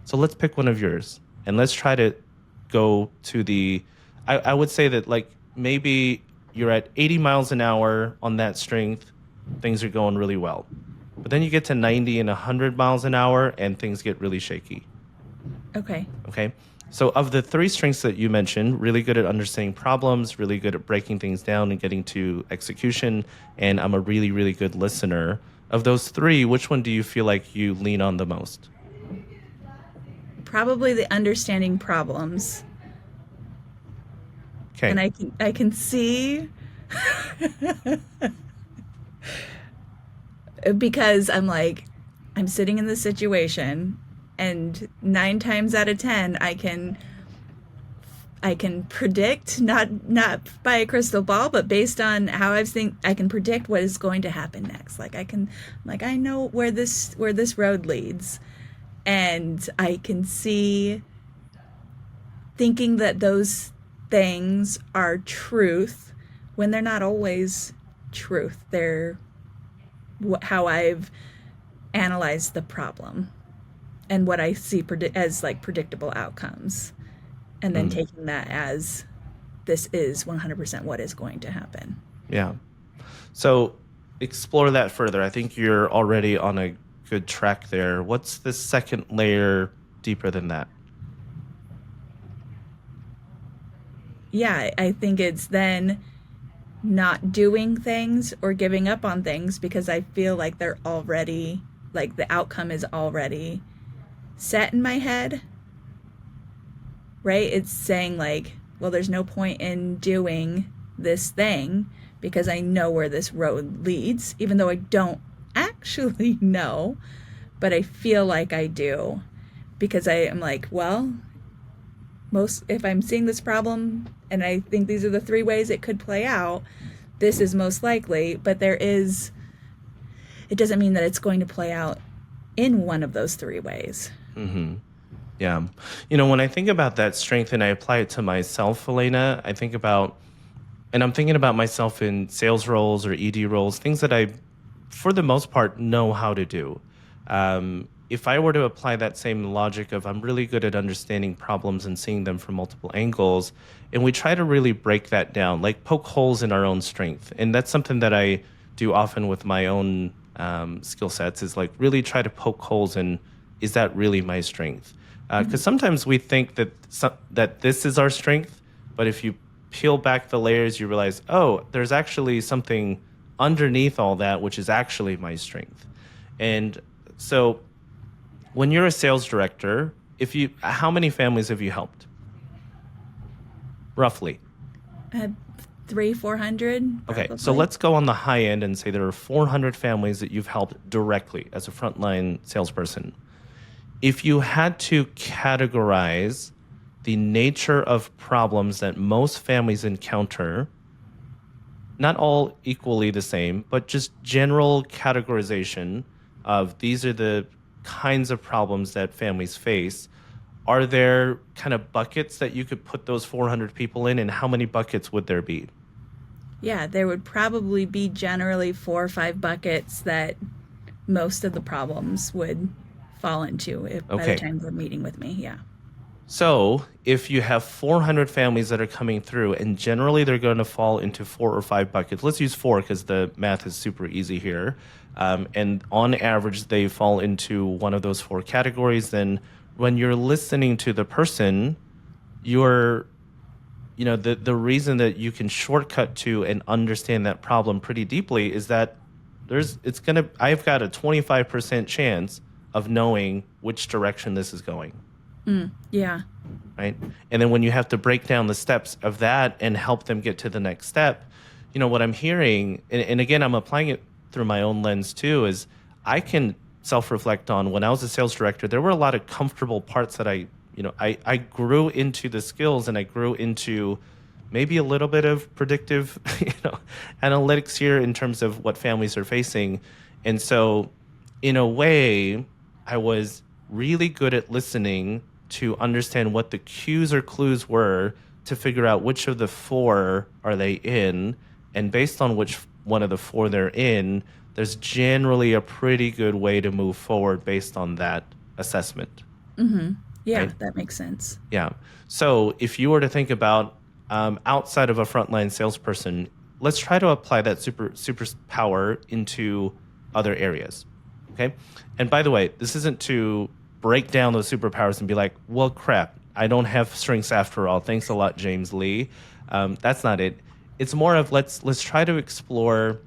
So let's pick one of yours and let's try to go to I would say that like maybe you're at 80 miles an hour on that strength, things are going really well. But then you get to 90 and 100 miles an hour and things get really shaky. Okay. Okay. So, of the three strengths that you mentioned, really good at understanding problems, really good at breaking things down and getting to execution, and I'm a really, really good listener. Of those three, which one do you feel like you lean on the most? Probably the understanding problems. And Okay. I can see, because I'm sitting in this situation, and 9 times out of 10 I can predict, not by a crystal ball, but based on how I can predict what is going to happen next. I know where this road leads, and I can see thinking that those things are truth when they're not always truth. They're how I've analyzed the problem and what I see as like predictable outcomes, and then Mm, taking that as this is 100% what is going to happen. yeah. So, explore that further. I think you're already on a good track there. What's the second layer deeper than that? Yeah, I think it's then not doing things or giving up on things because I feel like they're already, like the outcome is already set in my head, right? It's saying, like, well, there's no point in doing this thing because I know where this road leads, even though I don't actually know, but I feel like I do because I am like, well, most if I'm seeing this problem and I think these are the three ways it could play out, this is most likely, but it doesn't mean that it's going to play out in one of those three ways. Hmm. Yeah. When I think about that strength and I apply it to myself, Elena, and I'm thinking about myself in sales roles or ED roles, things that I, for the most part, know how to do. If I were to apply that same logic of I'm really good at understanding problems and seeing them from multiple angles, and we try to really break that down, like poke holes in our own strength. And that's something that I do often with my own skill sets is like really try to poke holes in, is that really my strength? Because sometimes we think that this is our strength, but if you peel back the layers, you realize, oh, there's actually something underneath all that, which is actually my strength. And so when you're a sales director, how many families have you helped? Roughly. uh, 400 Okay, so probably. let's go on the high end and say there are 400 families that you've helped directly as a frontline salesperson. If you had to categorize the nature of problems that most families encounter, not all equally the same, but just general categorization of these are the kinds of problems that families face, are there kind of buckets that you could put those 400 people in, and how many buckets would there be? Yeah, there would probably be generally 4 or 5 buckets that most of the problems would fall into if by the Okay. time they're meeting with me. Yeah. So if you have 400 families that are coming through, and generally they're going to fall into 4 or 5 buckets, let's use four because the math is super easy here. And on average, they fall into one of those four categories. Then when you're listening to the person, you're, the reason that you can shortcut to and understand that problem pretty deeply is that I've got a 25% chance of knowing which direction this is going. Yeah. Right? And then when you have to break down the steps of that and help them get to the next step, what I'm hearing, and again, I'm applying it through my own lens too is I can self-reflect on when I was a sales director, there were a lot of comfortable parts that I grew into the skills and I grew into maybe a little bit of predictive, analytics here in terms of what families are facing. And so in a way, I was really good at listening to understand what the cues or clues were to figure out which of the four are they in. And based on which one of the four they're in, there's generally a pretty good way to move forward based on that assessment. Yeah, Right? that makes sense. Yeah. So if you were to think about outside of a frontline salesperson, let's try to apply that super power into other areas. Okay. And by the way, this isn't to break down those superpowers and be like, well, crap, I don't have strengths after all. Thanks a lot, James Lee. That's not it. It's more of let's try to explore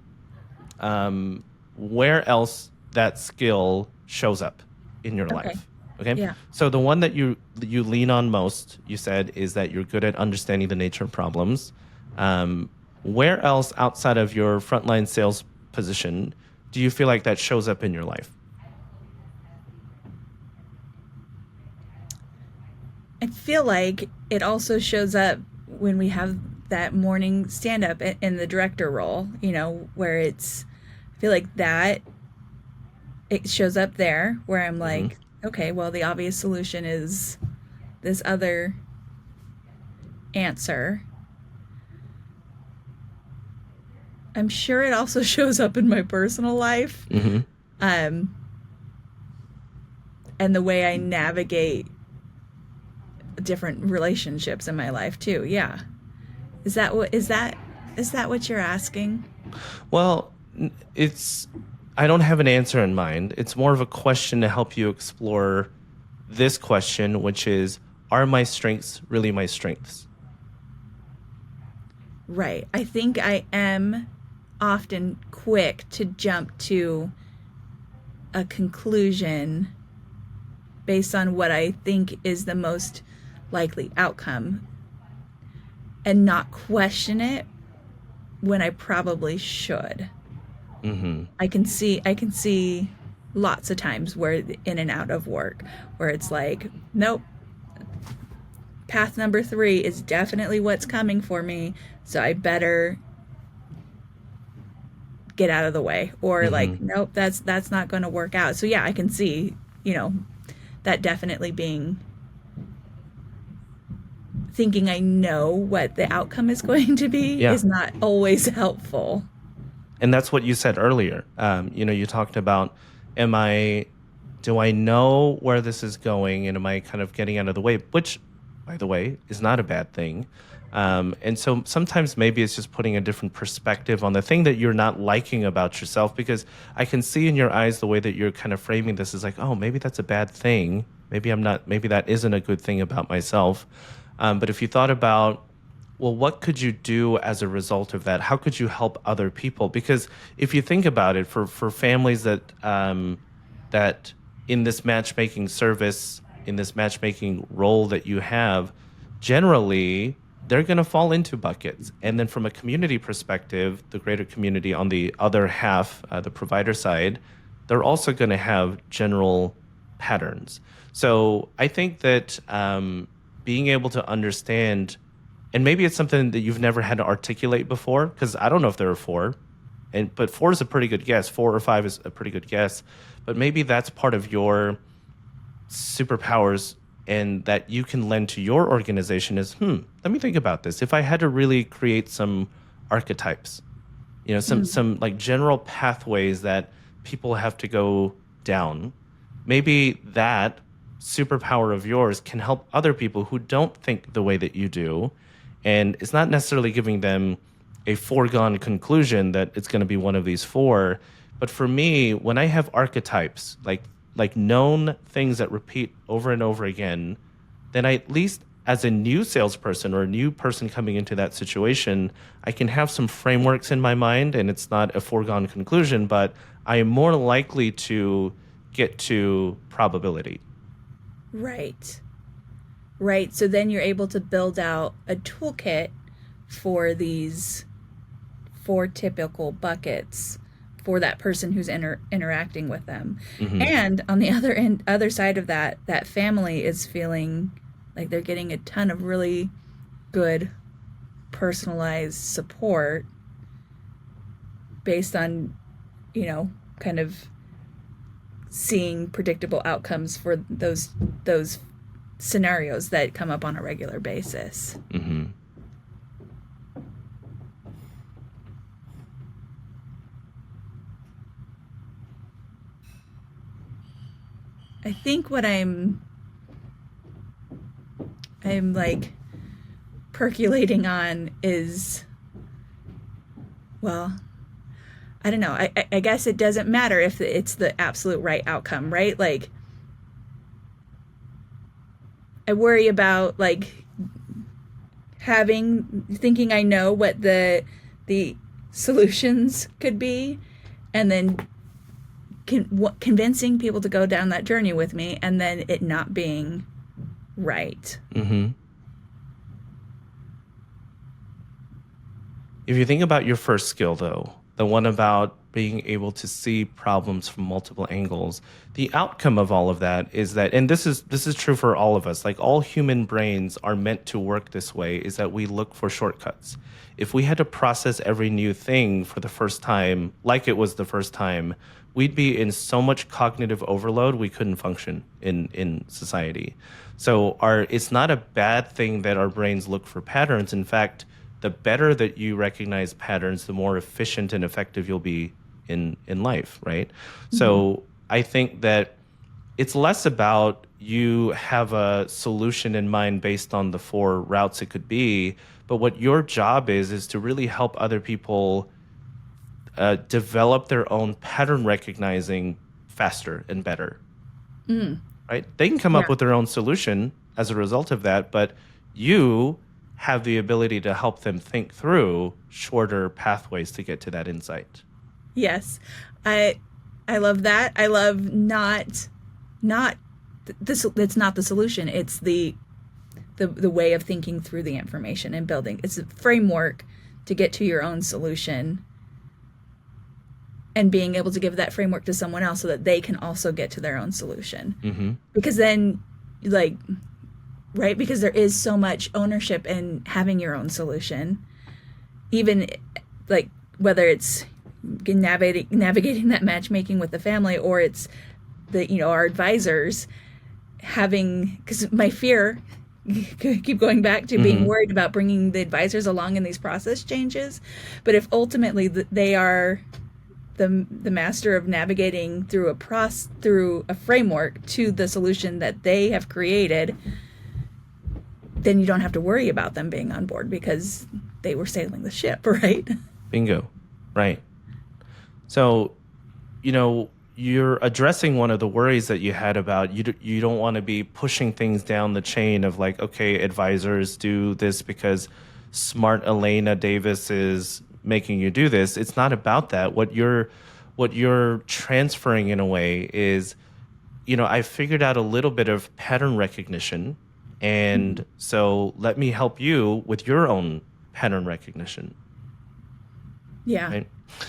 where else that skill shows up in your Okay. life. Okay. Yeah. So the one that you lean on most, you said, is that you're good at understanding the nature of problems. Where else outside of your frontline sales position do you feel like that shows up in your life? I feel like it also shows up when we have that morning stand up in the director role, where I feel like that it shows up there where I'm Hmm. like, okay, well, the obvious solution is this other answer. I'm sure it also shows up in my personal life, Hmm. um, and the way I navigate different relationships in my life too. Yeah. Is that what you're asking? Well, it's I don't have an answer in mind. It's more of a question to help you explore this question, which is, are my strengths really my strengths? Right. I think I am often quick to jump to a conclusion based on what I think is the most likely outcome and not question it when I probably should. Hmm. I can see lots of times where in and out of work where it's like, nope, path number 3 is definitely what's coming for me, so I better get out of the way, or Hmm. like, nope, that's not going to work out. So yeah, I can see, that definitely being thinking I know what the outcome is going to be Yeah. is not always helpful. And that's what you said earlier. You talked about, am I, do I know where this is going, and am I kind of getting out of the way? Which, by the way, is not a bad thing. And so sometimes maybe it's just putting a different perspective on the thing that you're not liking about yourself, because I can see in your eyes the way that you're kind of framing this is like, oh, maybe that's a bad thing. Maybe I'm not, maybe that isn't a good thing about myself. But if you thought about, well, what could you do as a result of that? How could you help other people? Because if you think about it, for families that in this matchmaking service, in this matchmaking role that you have, generally they're going to fall into buckets. And then from a community perspective, the greater community on the other half, the provider side, they're also going to have general patterns. So I think that being able to understand, and maybe it's something that you've never had to articulate before, because I don't know if there are four, but four is a pretty good guess. 4 or 5 is a pretty good guess, but maybe that's part of your superpowers and that you can lend to your organization is, let me think about this. If I had to really create some archetypes, some like general pathways that people have to go down, maybe that superpower of yours can help other people who don't think the way that you do. And it's not necessarily giving them a foregone conclusion that it's going to be one of these four. But for me, when I have archetypes, like known things that repeat over and over again, then I at least as a new salesperson or a new person coming into that situation, I can have some frameworks in my mind, and it's not a foregone conclusion, but I am more likely to get to probability. Right. Right. So then you're able to build out a toolkit for these 4 typical buckets for that person who's interacting with them. Mm-hmm. And on the other side of that, that family is feeling like they're getting a ton of really good personalized support based on, kind of seeing predictable outcomes for those scenarios that come up on a regular basis. Mm-hmm. I think what I'm like percolating on is, well, I don't know. I guess it doesn't matter if it's the absolute right outcome, right? Like, I worry about like thinking I know what the solutions could be, and then convincing people to go down that journey with me, and then it not being right. Mm-hmm. If you think about your first skill, though, the one about being able to see problems from multiple angles, the outcome of all of that is that, and this is true for all of us, like all human brains are meant to work this way, is that we look for shortcuts. If we had to process every new thing for the first time, like it was the first time, we'd be in so much cognitive overload we couldn't function in society. So it's not a bad thing that our brains look for patterns. In fact, the better that you recognize patterns, the more efficient and effective you'll be in life, right? Mm-hmm. So I think that it's less about you have a solution in mind based on the 4 routes it could be, but what your job is to really help other people develop their own pattern recognizing faster and better, right? They can come up with their own solution as a result of that, but you have the ability to help them think through shorter pathways to get to that insight. Yes, I love that. I love not this. It's not the solution. It's the way of thinking through the information and building. It's a framework to get to your own solution, and being able to give that framework to someone else so that they can also get to their own solution. Mm-hmm. Because then, like, right? Because there is so much ownership in having your own solution, even like whether it's navigating that matchmaking with the family, or it's our advisors having, because my fear, keep going back to being worried about bringing the advisors along in these process changes. But if ultimately they are the master of navigating through a framework to the solution that they have created, then you don't have to worry about them being on board because they were sailing the ship, right? Bingo. Right. So, you're addressing one of the worries that you had about you don't want to be pushing things down the chain of like, okay, advisors do this because smart Elaina Davis is making you do this. It's not about that. What you're transferring in a way is, I figured out a little bit of pattern recognition, and so let me help you with your own pattern recognition. Yeah. Right?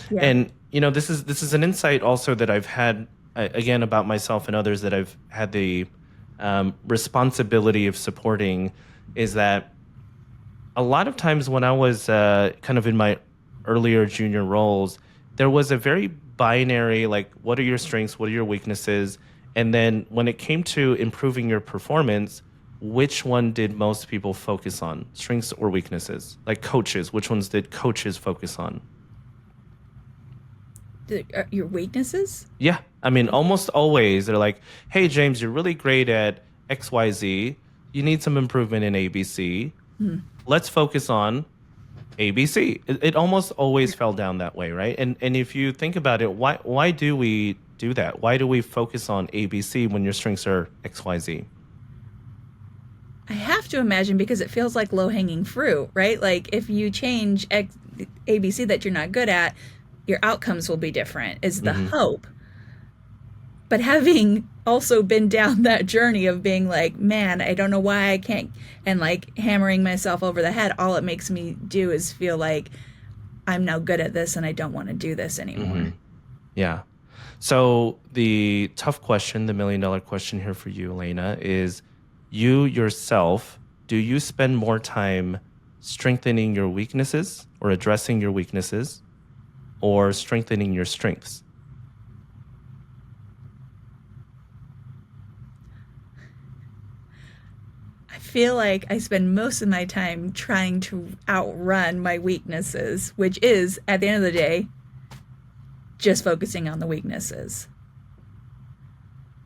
Yeah. And this is an insight also that I've had again about myself and others that I've had the responsibility of supporting, is that a lot of times when I was kind of in my earlier junior roles, there was a very binary, like, what are your strengths, what are your weaknesses, and then when it came to improving your performance, which one did most people focus on, strengths or weaknesses? Like coaches, which ones did coaches focus on? Your weaknesses? Yeah. I mean, almost always they're like, hey, James, you're really great at XYZ. You need some improvement in ABC. Let's focus on ABC. It almost always fell down that way, right? And if you think about it, why do we do that? Why do we focus on ABC when your strengths are XYZ? I have to imagine because it feels like low-hanging fruit, right? Like if you change ABC that you're not good at, your outcomes will be different, is the hope. But having also been down that journey of being like, man, I don't know why I can't, and like hammering myself over the head, all it makes me do is feel like I'm now good at this and I don't want to do this anymore. Yeah. So the tough question, the $1 million question here for you, Elaina, is you yourself, do you spend more time strengthening your weaknesses or addressing your weaknesses or strengthening your strengths? I feel like I spend most of my time trying to outrun my weaknesses, which is, at the end of the day, just focusing on the weaknesses.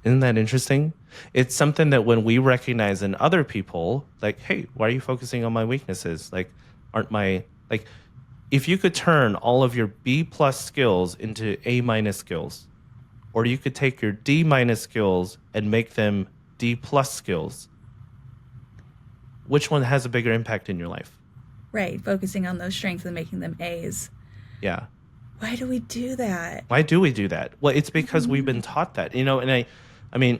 Isn't that interesting? It's something that when we recognize in other people, like, hey, why are you focusing on my weaknesses? Like, aren't my, like, if you could turn all of your B plus skills into A minus skills, or you could take your D minus skills and make them D plus skills, which one has a bigger impact in your life? Right, focusing on those strengths and making them A's. Yeah. Why do we do that? Why do we do that? Well, it's because we've been taught that, and I mean,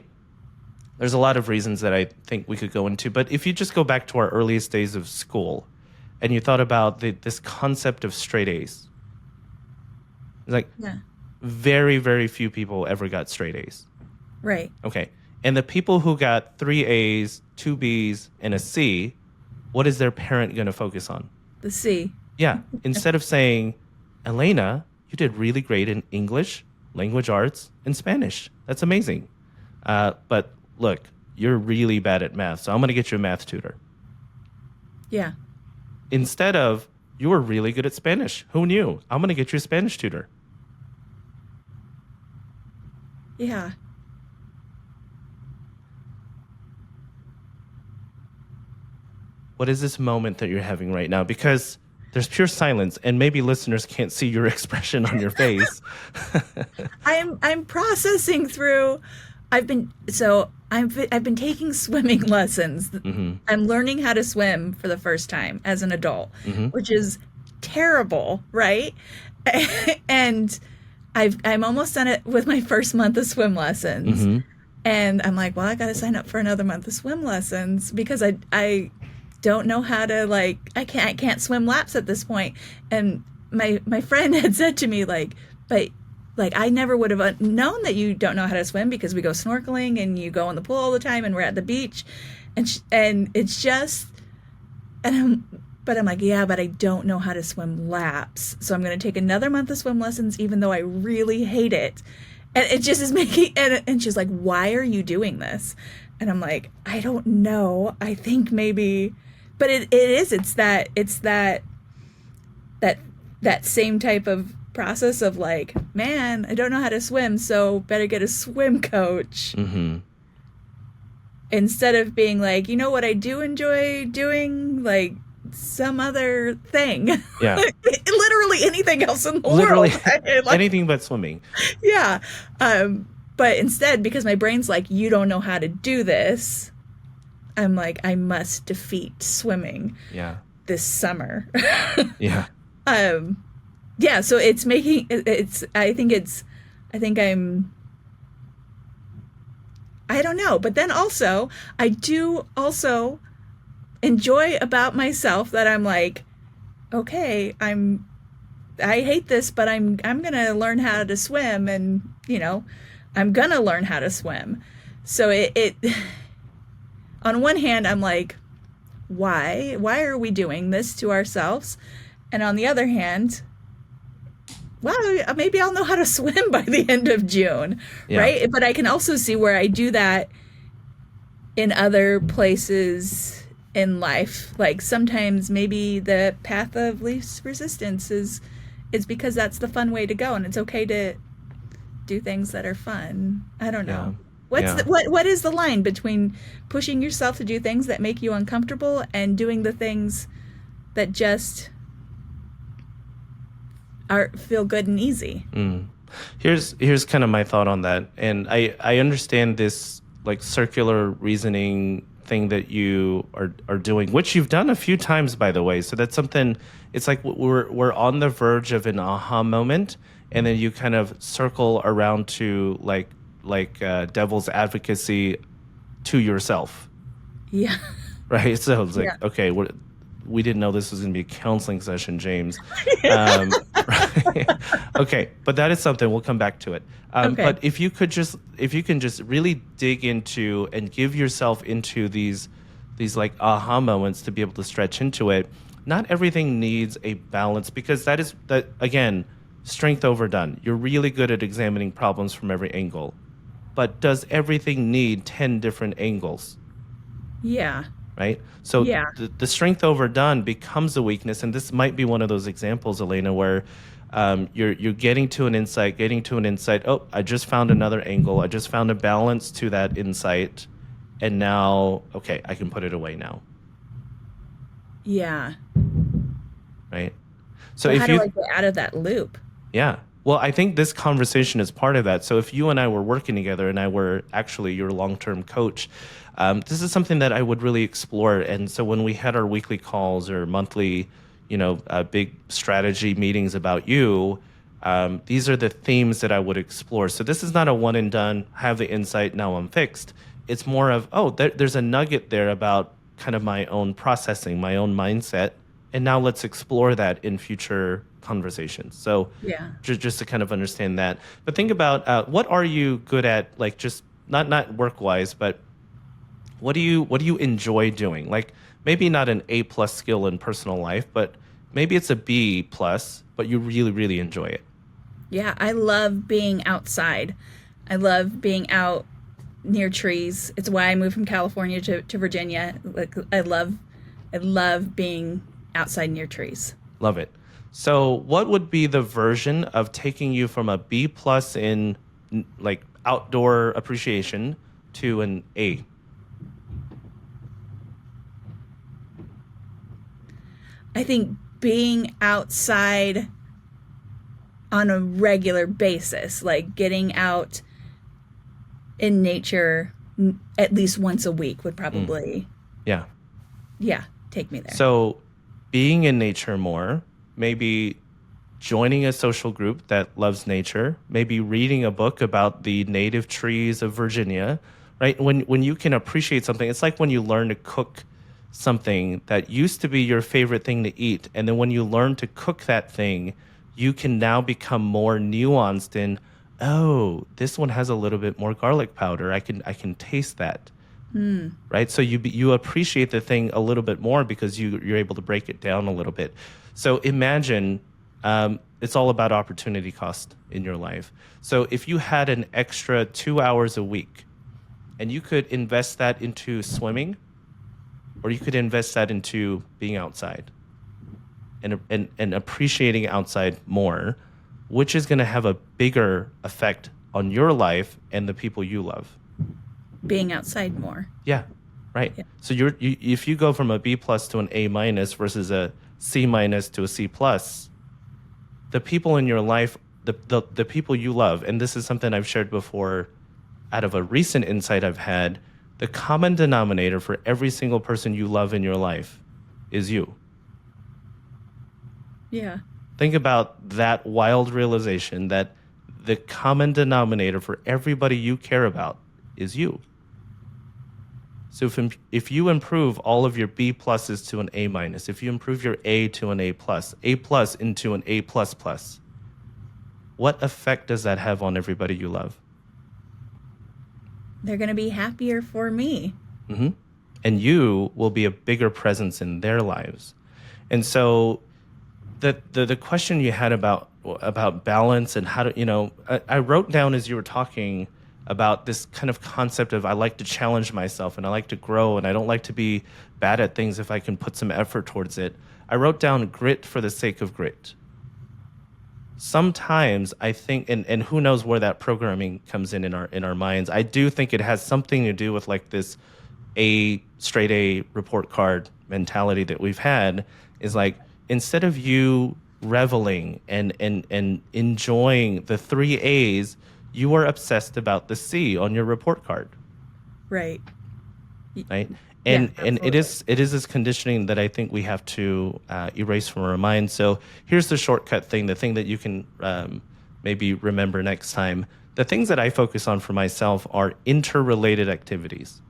there's a lot of reasons that I think we could go into, but if you just go back to our earliest days of school and you thought about this concept of straight A's, like Yeah, very, very few people ever got straight A's. right. Okay. And the people who got 3 A's, 2 B's, and a C, what is their parent going to focus on? The C. Yeah. Instead of saying, Elaina, you did really great in English, language arts, and Spanish. That's amazing. But look, you're really bad at math, so I'm going to get you a math tutor. Yeah, Instead of, you were really good at Spanish. Who knew? I'm going to get you a Spanish tutor. yeah. What is this moment that you're having right now? Because there's pure silence, and maybe listeners can't see your expression on your face. I'm processing through. I've been taking swimming lessons. I'm learning how to swim for the first time as an adult, which is terrible, right? And I'm almost done it with my first month of swim lessons. And I'm like, well, I got to sign up for another month of swim lessons because I don't know how to, like, I can't swim laps at this point. And my friend had said to me, like, but like I never would have known that you don't know how to swim because we go snorkeling and you go in the pool all the time and we're at the beach, and it's just, but I'm like, yeah, but I don't know how to swim laps, so I'm going to take another month of swim lessons even though I really hate it. And it just is making, and she's like, why are you doing this? And I'm like, I don't know. I think maybe, but it's that same type of process of like, man, I don't know how to swim, so better get a swim coach. Instead of being like, you know what I do enjoy doing? Like some other thing. Yeah. Literally anything else in the Literally world. Like, anything but swimming. yeah. But instead, because my brain's like, you don't know how to do this, I'm like, I must defeat swimming this summer. Yeah. Yeah, so it's making I don't know, but then also I do also enjoy about myself that I'm like, okay, I hate this, but I'm gonna learn how to swim, and I'm gonna learn how to swim. So it on one hand I'm like, why are we doing this to ourselves? And on the other hand, well, maybe I'll know how to swim by the end of June, right? But I can also see where I do that in other places in life. Like sometimes maybe the path of least resistance is because that's the fun way to go, and it's okay to do things that are fun. I don't know. What is the line between pushing yourself to do things that make you uncomfortable and doing the things that just feel good and easy? Here's kind of my thought on that, and I understand this like circular reasoning thing that you are doing, which you've done a few times, by the way. So that's something. It's like we're on the verge of an aha moment, and then you kind of circle around to like devil's advocacy to yourself. Yeah. Right. So it's like, okay, we didn't know this was going to be a counseling session, James. Okay, but that is something we'll come back to it. Okay. But if you can just really dig into and give yourself into these like aha moments to be able to stretch into it. Not everything needs a balance because that again, strength overdone. You're really good at examining problems from every angle, but does everything need 10 different angles? Yeah. Right? So Yeah. the strength overdone becomes a weakness, and this might be one of those examples, Elena, where you're getting to an insight, getting to an insight. Oh, I just found another angle. I just found a balance to that insight, and now, okay, I can put it away now, Yeah. right? So So how if do you I get out of that loop? Yeah. Well, I think this conversation is part of that. So if you and I were working together and I were actually your long-term coach, this is something that I would really explore. And so when we had our weekly calls or monthly, big strategy meetings about you, these are the themes that I would explore. So this is not a one and done, have the insight, now I'm fixed. It's more of, oh, there's a nugget there about kind of my own processing, my own mindset, and now let's explore that in future conversations. So Yeah. just to kind of understand that. But think about what are you good at, like just not work wise, but what do you enjoy doing? Like maybe not an A plus skill in personal life, but maybe it's a B plus, but you really really enjoy it. Yeah. I love being outside. I love being out near trees. It's why I moved from California to Virginia. Like I love being outside near trees. Love it. So what would be the version of taking you from a B plus in like outdoor appreciation to an A? I think being outside on a regular basis, like getting out in nature at least once a week would Mm, probably, yeah. yeah, take me there. So, being in nature more, maybe joining a social group that loves nature, maybe reading a book about the native trees of Virginia, right? When you can appreciate something, it's like when you learn to cook something that used to be your favorite thing to eat, and then when you learn to cook that thing, you can now become more nuanced in, oh, this one has a little bit more garlic powder. I can taste that, right? So you appreciate the thing a little bit more because you're able to break it down a little bit. So imagine it's all about opportunity cost in your life. So if you had an extra 2 hours a week and you could invest that into swimming or you could invest that into being outside and appreciating outside more, which is going to have a bigger effect on your life and the people you love. Being outside more. Yeah, right. Yeah. So if you go from a B plus to an A minus versus a C minus to a C plus, the people in your life, the people you love, and this is something I've shared before out of a recent insight I've had, the common denominator for every single person you love in your life is you. Yeah. Think about that wild realization that the common denominator for everybody you care about is you. So if you improve all of your B pluses to an A minus, if you improve your A to an A plus into an A plus plus, what effect does that have on everybody you love? They're going to be happier for me. Hmm. And you will be a bigger presence in their lives. And so the question you had about balance and how to, I wrote down as you were talking about this kind of concept of I like to challenge myself and I like to grow and I don't like to be bad at things if I can put some effort towards it. I wrote down grit for the sake of grit. Sometimes I think, and who knows where that programming comes in our minds. I do think it has something to do with like this straight A report card mentality that we've had is like instead of you reveling and enjoying the three A's, you are obsessed about the C on your report card, Right. right? Yeah, And it absolutely. is this conditioning that I think we have to erase from our minds. So here's the shortcut thing, the thing that you can maybe remember next time. The things that I focus on for myself are interrelated activities.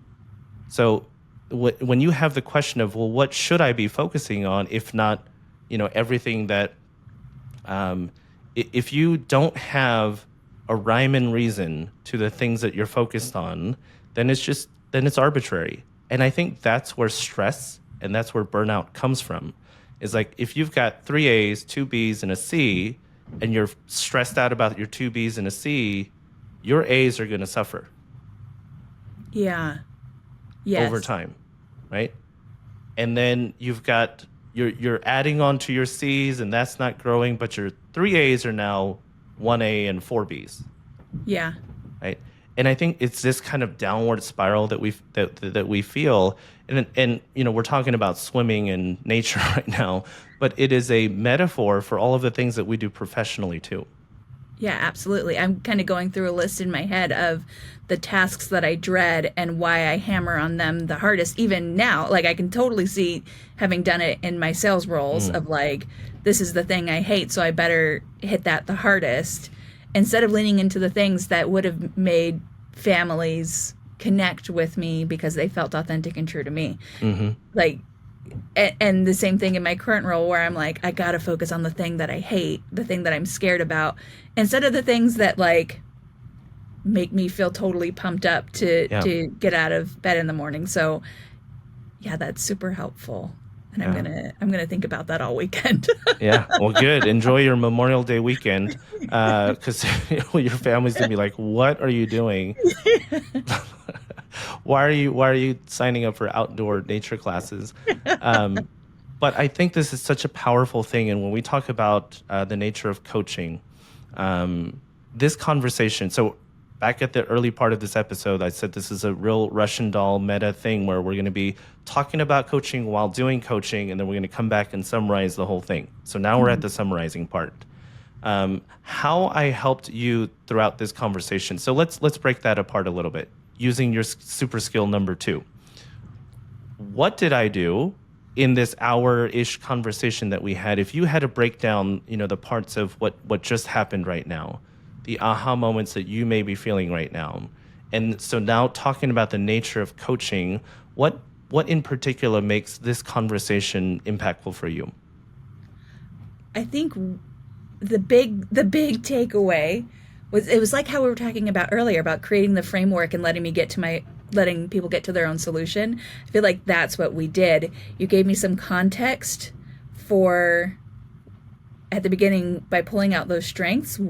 So when you have the question of, well, what should I be focusing on if not, everything that If you don't have a rhyme and reason to the things that you're focused on, then it's arbitrary. And I think that's where stress and that's where burnout comes from. Is like if you've got three A's, two B's, and a C, and you're stressed out about your two B's and a C, your A's are going to suffer Yeah. over Yes. time, right? And then you're adding on to your C's, and that's not growing, but your three A's are now one A and four B's, Yeah. right? And I think it's this kind of downward spiral that we feel, and we're talking about swimming in nature right now, but it is a metaphor for all of the things that we do professionally too. Yeah, absolutely. I'm kind of going through a list in my head of the tasks that I dread and why I hammer on them the hardest. Even now, like I can totally see having done it in my sales roles of like, this is the thing I hate, so I better hit that the hardest instead of leaning into the things that would have made families connect with me because they felt authentic and true to me. Like, and the same thing in my current role where I'm like, I gotta focus on the thing that I hate, the thing that I'm scared about, instead of the things that like make me feel totally pumped up Yeah, to get out of bed in the morning. So yeah, that's super helpful. And yeah. I'm gonna think about that all weekend. Yeah, well, good. Enjoy your Memorial Day weekend, because your family's gonna be like, "What are you doing? Why are you signing up for outdoor nature classes?" Um, but I think this is such a powerful thing, and when we talk about the nature of coaching, this conversation. So back at the early part of this episode, I said this is a real Russian doll meta thing where we're going to be talking about coaching while doing coaching, and then we're going to come back and summarize the whole thing. So now we're at the summarizing part. How I helped you throughout this conversation. So let's break that apart a little bit using your super skill number two. What did I do in this hour-ish conversation that we had? If you had to break down, the parts of what just happened right now, the aha moments that you may be feeling right now, and so now talking about the nature of coaching, what in particular makes this conversation impactful for you? I think the big takeaway was it was like how we were talking about earlier about creating the framework and letting people get to their own solution. I feel like that's what we did. You gave me some context for at the beginning by pulling out those strengths,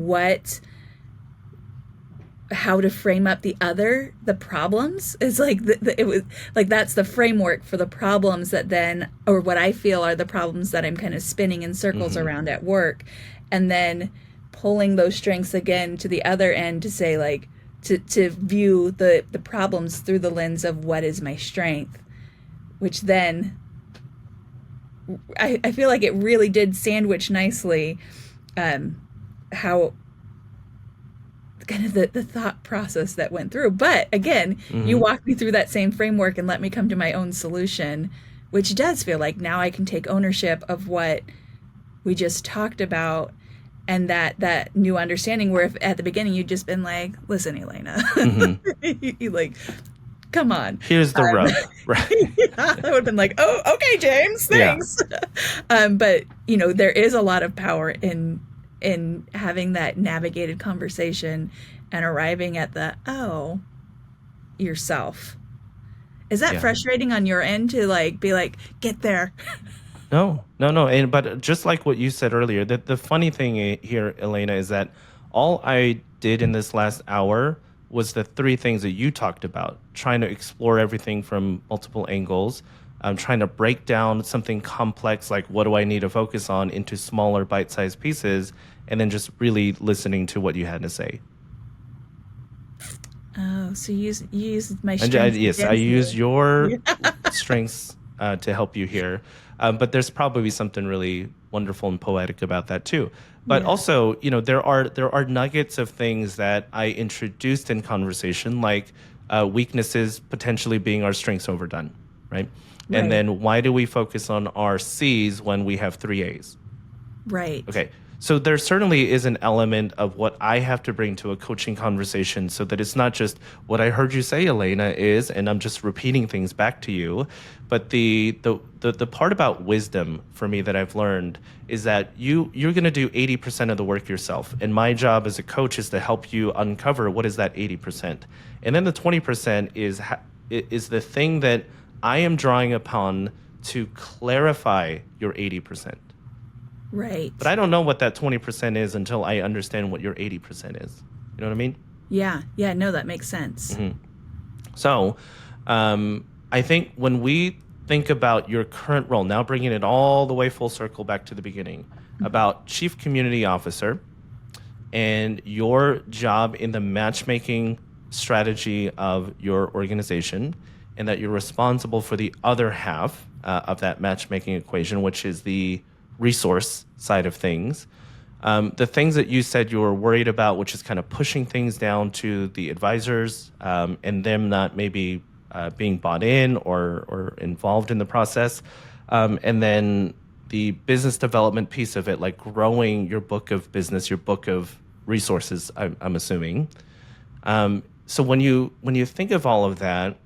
how to frame up the problems is like it was like that's the framework for the problems that then or what I feel are the problems that I'm kind of spinning in circles Mm-hmm. around at work, and then pulling those strengths again to the other end to say like to view the problems through the lens of what is my strength, which then I feel like it really did sandwich nicely how kind of the thought process that went through. But again, you Mm-hmm. walked me through that same framework and let me come to my own solution, which does feel like now I can take ownership of what we just talked about and that new understanding where if at the beginning you'd just been like, listen, Elena, Mm-hmm. you like, come on. Here's the Um, rub, right? I would have been like, oh, okay, James, Yeah. thanks. But there is a lot of power in having that navigated conversation and arriving at the yourself. Is that Yeah. frustrating on your end to like be like, get there? No, no, no. And but just like what you said earlier, that the funny thing here, Elena, is that all I did in this last hour was the three things that you talked about, trying to explore everything from multiple angles. I'm trying to break down something complex like what do I need to focus on into smaller bite-sized pieces, and then just really listening to what you had to say. Oh, so you use my strengths Yes, I against use me. your strengths to help you here. But there's probably something really wonderful and poetic about that too. But Yeah. also, there are nuggets of things that I introduced in conversation, like weaknesses potentially being our strengths overdone, right? And Right. then why do we focus on our C's when we have three A's? Right. Okay, So there certainly is an element of what I have to bring to a coaching conversation so that it's not just what I heard you say, Elaina, is, and I'm just repeating things back to you. But the part about wisdom for me that I've learned is that you're going to do 80% of the work yourself. And my job as a coach is to help you uncover what is that 80%. And then the 20% is the thing that I am drawing upon to clarify your 80%. Right. But I don't know what that 20% is until I understand what your 80% is. You know what I mean? Yeah. Yeah. No, that makes sense. So I think when we think about your current role, now bringing it all the way full circle back to the beginning, about Chief Community Officer and your job in the matchmaking strategy of your organization, and that you're responsible for the other half of that matchmaking equation, which is the resource side of things. The things that you said you were worried about, which is kind of pushing things down to the advisors and them not maybe being bought in or involved in the process. And then the business development piece of it, like growing your book of business, your book of resources, I'm assuming. So when you think of all of that,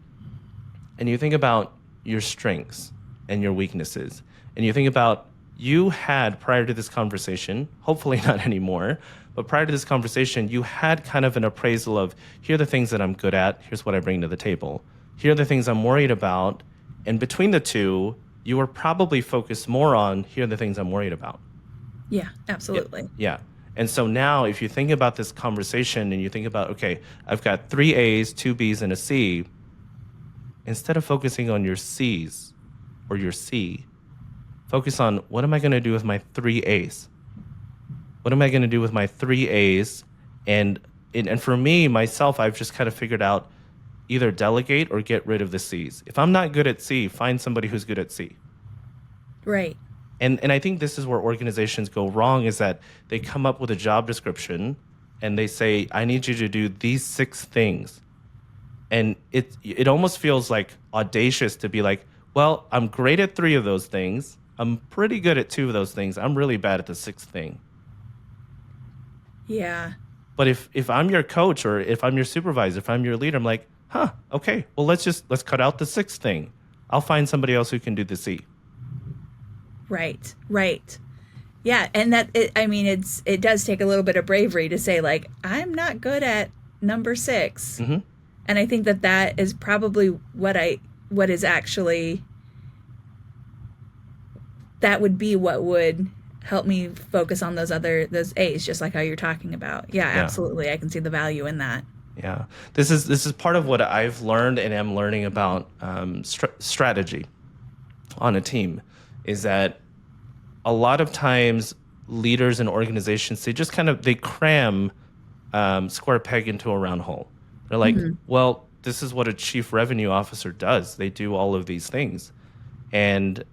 and you think about your strengths and your weaknesses, and you think about you had prior to this conversation, hopefully not anymore, but prior to this conversation, you had kind of an appraisal of here are the things that I'm good at, here's what I bring to the table. Here are the things I'm worried about. And between the two, you were probably focused more on here are the things I'm worried about. Yeah, absolutely. Yeah. And so now if you think about this conversation and you think about, okay, I've got 3 A's, 2 B's, and a C, instead of focusing on your C's or your C, focus on what am I going to do with my 3 A's? What am I going to do with my 3 A's? And for me, myself, I've just kind of figured out either delegate or get rid of the C's. If I'm not good at C, find somebody who's good at C. Right. And I think this is where organizations go wrong, is that they come up with a job description and they say, I need you to do these 6 things. And it almost feels like audacious to be like, well, I'm great at 3 of those things. I'm pretty good at 2 of those things. I'm really bad at the 6th thing. Yeah. But if I'm your coach or if I'm your supervisor, if I'm your leader, I'm like, okay, well, let's cut out the 6th thing. I'll find somebody else who can do the C. Right. Right. Yeah. And it does take a little bit of bravery to say, like, I'm not good at number 6. Mm-hmm. And I think that is probably what is actually, that would be what would help me focus on those A's, just like how you're talking about. Yeah, absolutely. I can see the value in that. Yeah. This is part of what I've learned and am learning about strategy on a team, is that a lot of times leaders and organizations, they cram square peg into a round hole. They're like, well, this is what a chief revenue officer does. They do all of these things. And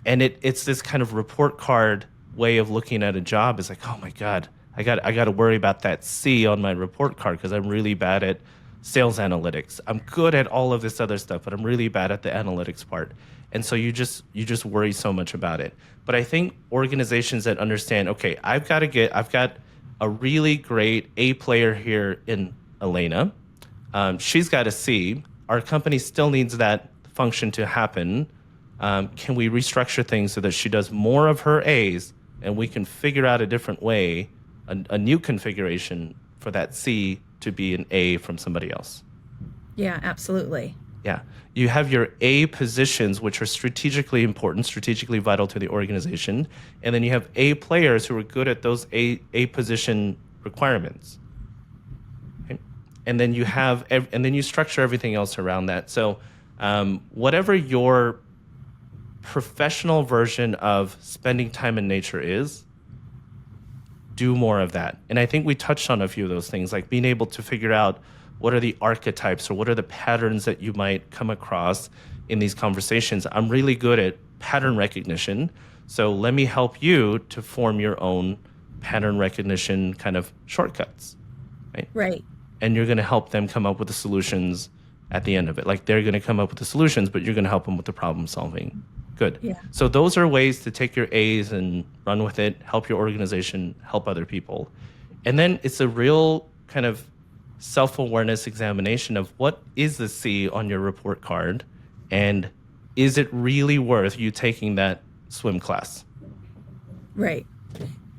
it's this kind of report card way of looking at a job. Is like, oh my God, I got to worry about that C on my report card because I'm really bad at sales analytics. I'm good at all of this other stuff, but I'm really bad at the analytics part. And so you just worry so much about it. But I think organizations that understand, okay, I've got a really great A player here in Elaina. She's got a C. Our company still needs that function to happen. Can we restructure things so that she does more of her A's and we can figure out a different way, a new configuration for that C to be an A from somebody else? Yeah, absolutely. Yeah. You have your A positions, which are strategically important, strategically vital to the organization. And then you have A players who are good at those A position requirements. Okay? And then you structure everything else around that. So whatever your professional version of spending time in nature is, do more of that. And I think we touched on a few of those things, like being able to figure out what are the archetypes or what are the patterns that you might come across in these conversations. I'm really good at pattern recognition, so let me help you to form your own pattern recognition kind of shortcuts. Right. And you're going to help them come up with the solutions at the end of it. Like, they're going to come up with the solutions, but you're going to help them with the problem solving. Good. Yeah. So those are ways to take your A's and run with it, help your organization, help other people. And then it's a real kind of self-awareness examination of what is the C on your report card, and is it really worth you taking that swim class? Right.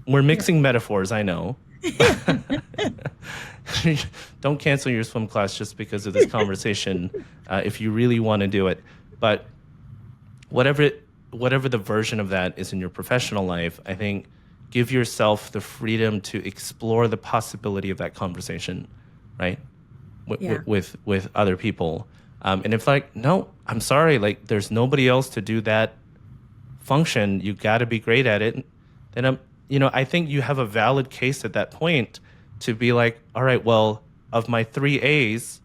We're mixing metaphors, I know. Don't cancel your swim class just because of this conversation if you really want to do it. But whatever the version of that is in your professional life, I think give yourself the freedom to explore the possibility of that conversation, right? Yeah. With other people. And if like, no, I'm sorry, like there's nobody else to do that function, you got to be great at it. Then I think you have a valid case at that point to be like, all right, well, of my 3 A's,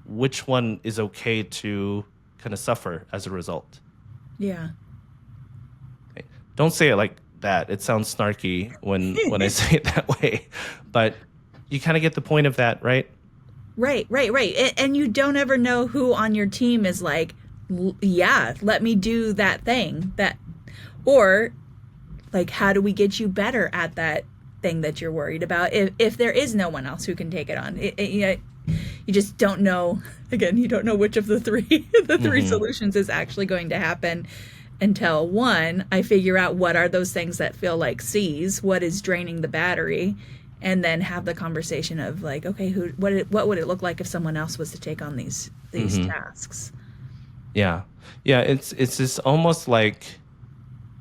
which one is okay to kind of suffer as a result? Yeah. Okay. Don't say it like that. It sounds snarky when I say it that way, but you kind of get the point of that, right? Right. And you don't ever know who on your team is like, yeah, let me do that thing or like, how do we get you better at that thing that you're worried about if there is no one else who can take it on? You just don't know. Again, you don't know which of the three solutions is actually going to happen until one, I figure out what are those things that feel like C's, what is draining the battery, and then have the conversation of like, okay, what would it look like if someone else was to take on these tasks? Yeah. It's just almost like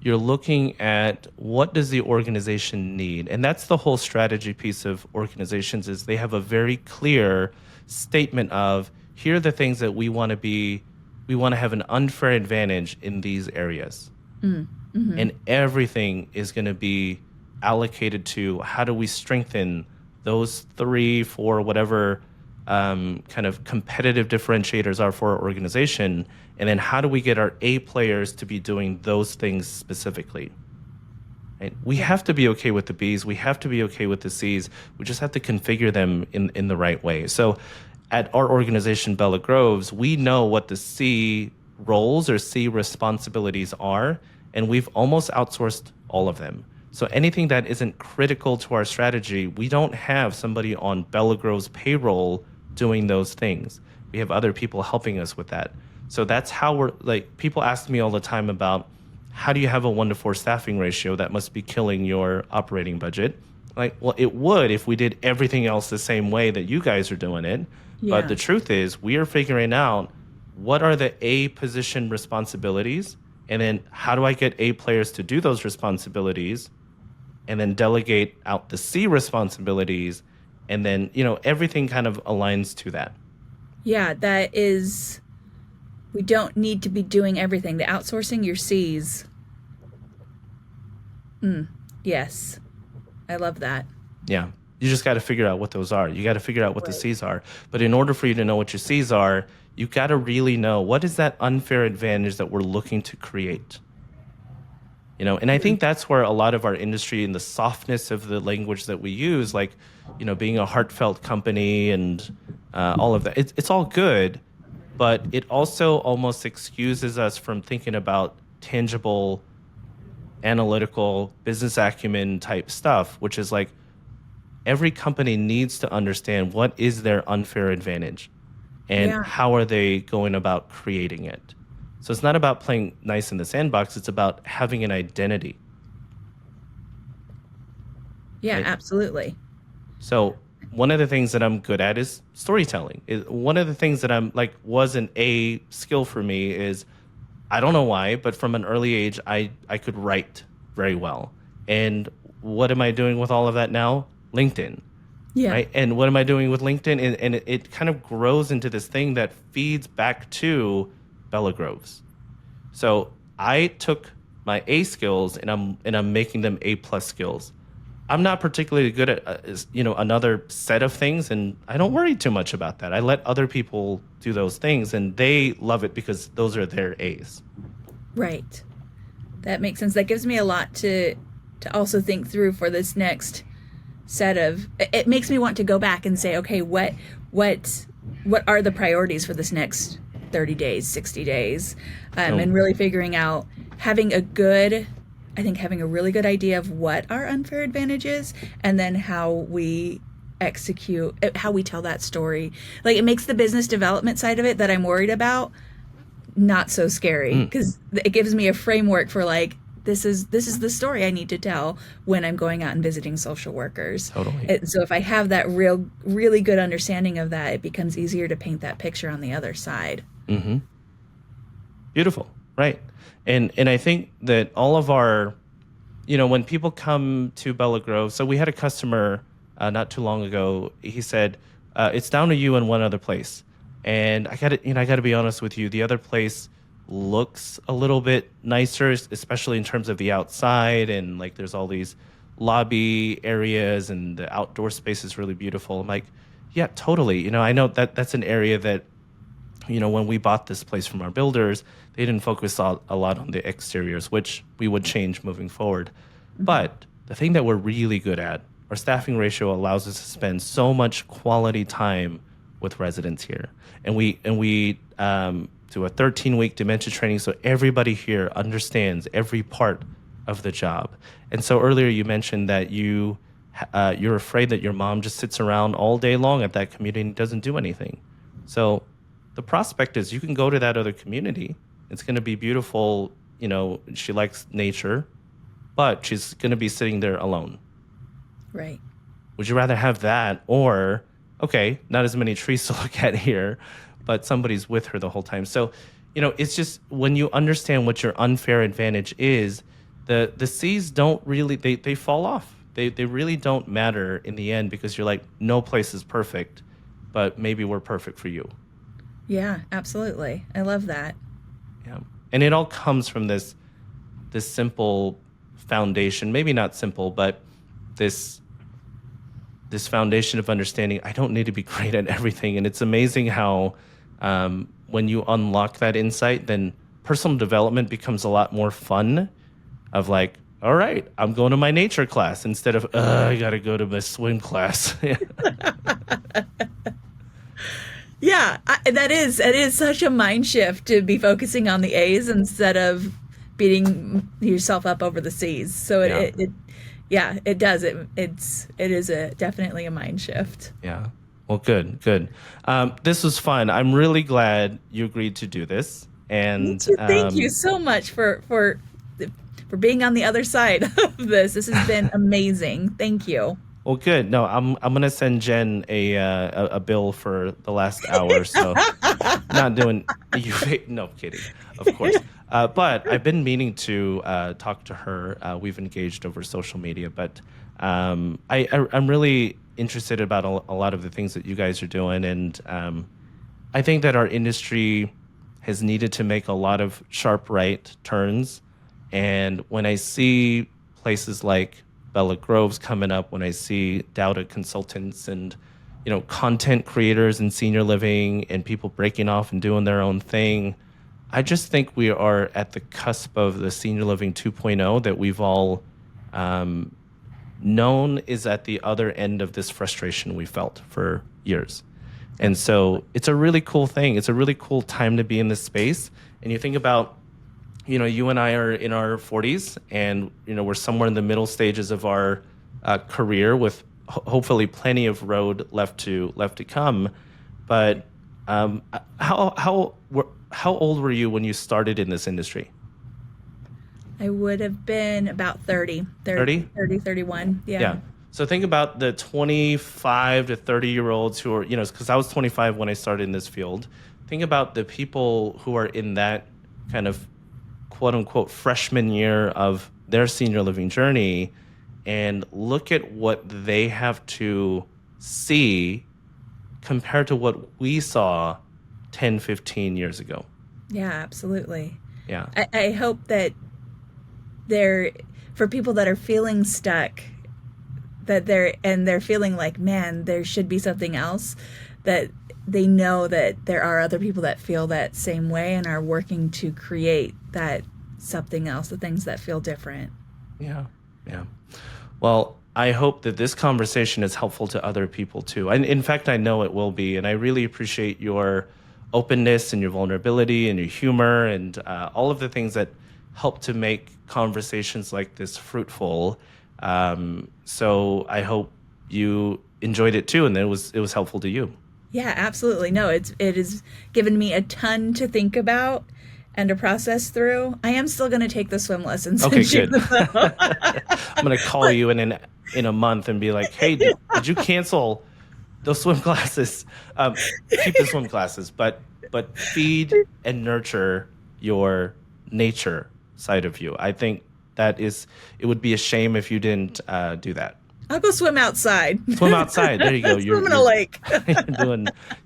you're looking at what does the organization need, and that's the whole strategy piece of organizations is they have a very clear statement of here are the things that we want to have an unfair advantage in these areas, and everything is going to be allocated to how do we strengthen those 3, 4, whatever kind of competitive differentiators are for our organization, and then how do we get our A players to be doing those things specifically? Right? We have to be okay with the B's. We have to be okay with the C's. We just have to configure them in the right way. So at our organization, Bella Groves, we know what the C roles or C responsibilities are, and we've almost outsourced all of them. So anything that isn't critical to our strategy, we don't have somebody on Bella Groves payroll doing those things. We have other people helping us with that. So that's how we're like, people ask me all the time about how do you have a 1-to-4 staffing ratio that must be killing your operating budget? Like, well, it would if we did everything else the same way that you guys are doing it. Yeah. But the truth is we are figuring out what are the A position responsibilities, and then how do I get A players to do those responsibilities, and then delegate out the C responsibilities, and then, everything kind of aligns to that. Yeah, that is, we don't need to be doing everything. The outsourcing your C's. Yes. I love that. Yeah. You just got to figure out what those are. You got to figure out what the C's are. But in order for you to know what your C's are, you got to really know what is that unfair advantage that we're looking to create. And I think that's where a lot of our industry and the softness of the language that we use, like, being a heartfelt company and all of that, it's all good, but it also almost excuses us from thinking about tangible, analytical, business acumen type stuff, which is like every company needs to understand what is their unfair advantage and how are they going about creating it. So it's not about playing nice in the sandbox. It's about having an identity. Yeah, right? Absolutely. So one of the things that I'm good at is storytelling. One of the things that was an A skill for me is, I don't know why, but from an early age, I could write very well. And what am I doing with all of that now? LinkedIn. Yeah. Right? And what am I doing with LinkedIn? And it kind of grows into this thing that feeds back to Bella Groves. So I took my A skills and I'm making them A+ skills. I'm not particularly good at another set of things, and I don't worry too much about that. I let other people do those things, and they love it because those are their A's. Right. That makes sense. That gives me a lot to also think through for this next set of. It makes me want to go back and say, okay, what are the priorities for this next 30 days, 60 days, Oh, and really figuring out having a good, I think having a really good idea of what our unfair advantage is, and then how we execute, how we tell that story. Like, it makes the business development side of it that I'm worried about not so scary, because it gives me a framework for like, this is the story I need to tell when I'm going out and visiting social workers. totally. So if I have that really good understanding of that, it becomes easier to paint that picture on the other side. Beautiful. Right. And I think that all of our, when people come to Bella Grove, so we had a customer not too long ago. He said, it's down to you and one other place. And I got to be honest with you. The other place looks a little bit nicer, especially in terms of the outside. And like, there's all these lobby areas and the outdoor space is really beautiful. I'm like, yeah, totally. I know that that's an area that, when we bought this place from our builders, they didn't focus a lot on the exteriors, which we would change moving forward. But the thing that we're really good at, our staffing ratio allows us to spend so much quality time with residents here. And we do a 13-week dementia training, so everybody here understands every part of the job. And so earlier you mentioned that you're afraid that your mom just sits around all day long at that community and doesn't do anything. So the prospect is you can go to that other community. It's going to be beautiful. She likes nature, but she's going to be sitting there alone. Right. Would you rather have that or, okay, not as many trees to look at here, but somebody's with her the whole time? So, it's just when you understand what your unfair advantage is, the C's don't really, they fall off. They really don't matter in the end because you're like, no place is perfect, but maybe we're perfect for you. Yeah, absolutely. I love that. Yeah. And it all comes from this simple foundation, maybe not simple, but this foundation of understanding I don't need to be great at everything. And it's amazing how when you unlock that insight, then personal development becomes a lot more fun of like, all right, I'm going to my nature class instead of, I got to go to my swim class. Yeah, it is such a mind shift to be focusing on the A's instead of beating yourself up over the C's. So it does. It is definitely a mind shift. Yeah. Well, good. This was fun. I'm really glad you agreed to do this. And Thank you so much for being on the other side of this. This has been amazing. Thank you. Well, good. No, I'm gonna send Jen a bill for the last hour. So not doing you. No kidding, of course. But I've been meaning to talk to her. We've engaged over social media, but I'm really interested about a lot of the things that you guys are doing, and I think that our industry has needed to make a lot of sharp right turns. And when I see places like Bella Grove's coming up, when I see Dowda consultants and content creators in senior living and people breaking off and doing their own thing, I just think we are at the cusp of the senior living 2.0 that we've all known is at the other end of this frustration we felt for years. And so it's a really cool thing. It's a really cool time to be in this space. And you think about, you and I are in our 40s and, we're somewhere in the middle stages of our career with hopefully plenty of road left to come. But how old were you when you started in this industry? I would have been about 30, 31. Yeah. So think about the 25 to 30-year-olds who are, because I was 25 when I started in this field. Think about the people who are in that kind of quote unquote freshman year of their senior living journey and look at what they have to see compared to what we saw 10, 15 years ago. Yeah, absolutely. Yeah. I hope that for people that are feeling stuck, that they're feeling like, man, there should be something else, that they know that there are other people that feel that same way and are working to create that something else, the things that feel different. Yeah. Well, I hope that this conversation is helpful to other people too. And in fact, I know it will be. And I really appreciate your openness and your vulnerability and your humor and all of the things that help to make conversations like this fruitful. So I hope you enjoyed it too, and that it was helpful to you. Yeah, absolutely. No, it has given me a ton to think about and to process through. I am still going to take the swim lessons Okay, and good. do them. I'm gonna call you in a month and be like, "Hey, did you cancel those swim classes? Keep the swim classes, but feed and nurture your nature side of you. I think it would be a shame if you didn't do that. I'll go swim outside. Swim outside. There you go. Swim in a lake.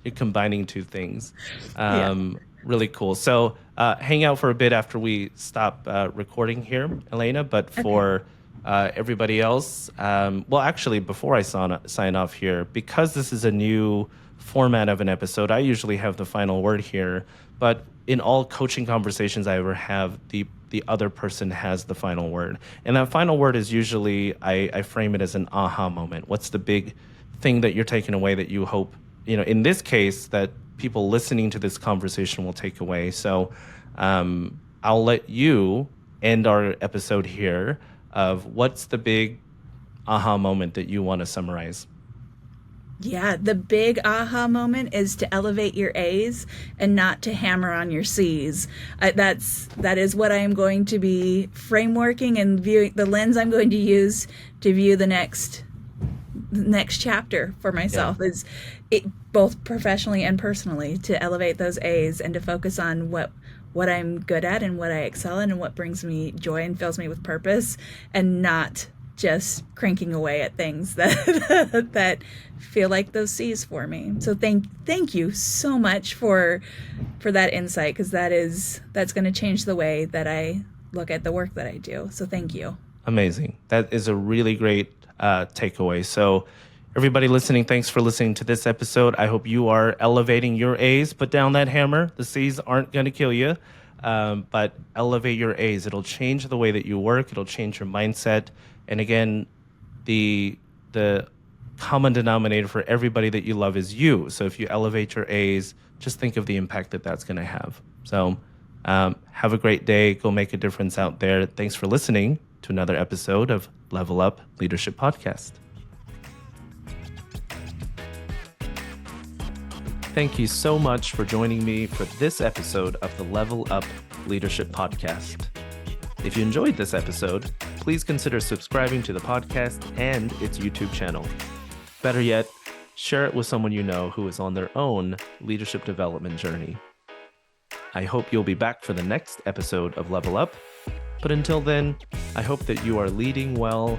You're combining two things. Yeah. Really cool. So hang out for a bit after we stop recording here, Elaina. But for everybody else, well, actually, before I sign off here, because this is a new format of an episode, I usually have the final word here. But in all coaching conversations I ever have, the other person has the final word. And that final word is usually, I frame it as an aha moment. What's the big thing that you're taking away that you hope, in this case, that people listening to this conversation will take away? So I'll let you end our episode here of what's the big aha moment that you want to summarize. Yeah, the big aha moment is to elevate your A's and not to hammer on your C's. That is what I am going to be frameworking and viewing, the lens I'm going to use to view the next chapter for myself. Yeah. Is it both professionally and personally, to elevate those A's and to focus on what I'm good at and what I excel in and what brings me joy and fills me with purpose, and not just cranking away at things that that feel like those C's for me. So thank you so much for that insight, because that's going to change the way that I look at the work that I do. So thank you. Amazing. That is a really great takeaway. So everybody listening, thanks for listening to this episode. I hope you are elevating your A's. Put down that hammer. The C's aren't going to kill you, but elevate your A's. It'll change the way that you work. It'll change your mindset. And again, the common denominator for everybody that you love is you. So if you elevate your A's, just think of the impact that that's going to have. So have a great day. Go make a difference out there. Thanks for listening to another episode of Level Up Leadership Podcast. Thank you so much for joining me for this episode of the Level Up Leadership Podcast. If you enjoyed this episode, please consider subscribing to the podcast and its YouTube channel. Better yet, share it with someone you know who is on their own leadership development journey. I hope you'll be back for the next episode of Level Up. But until then, I hope that you are leading well,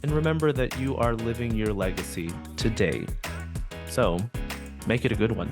and remember that you are living your legacy today. So, make it a good one.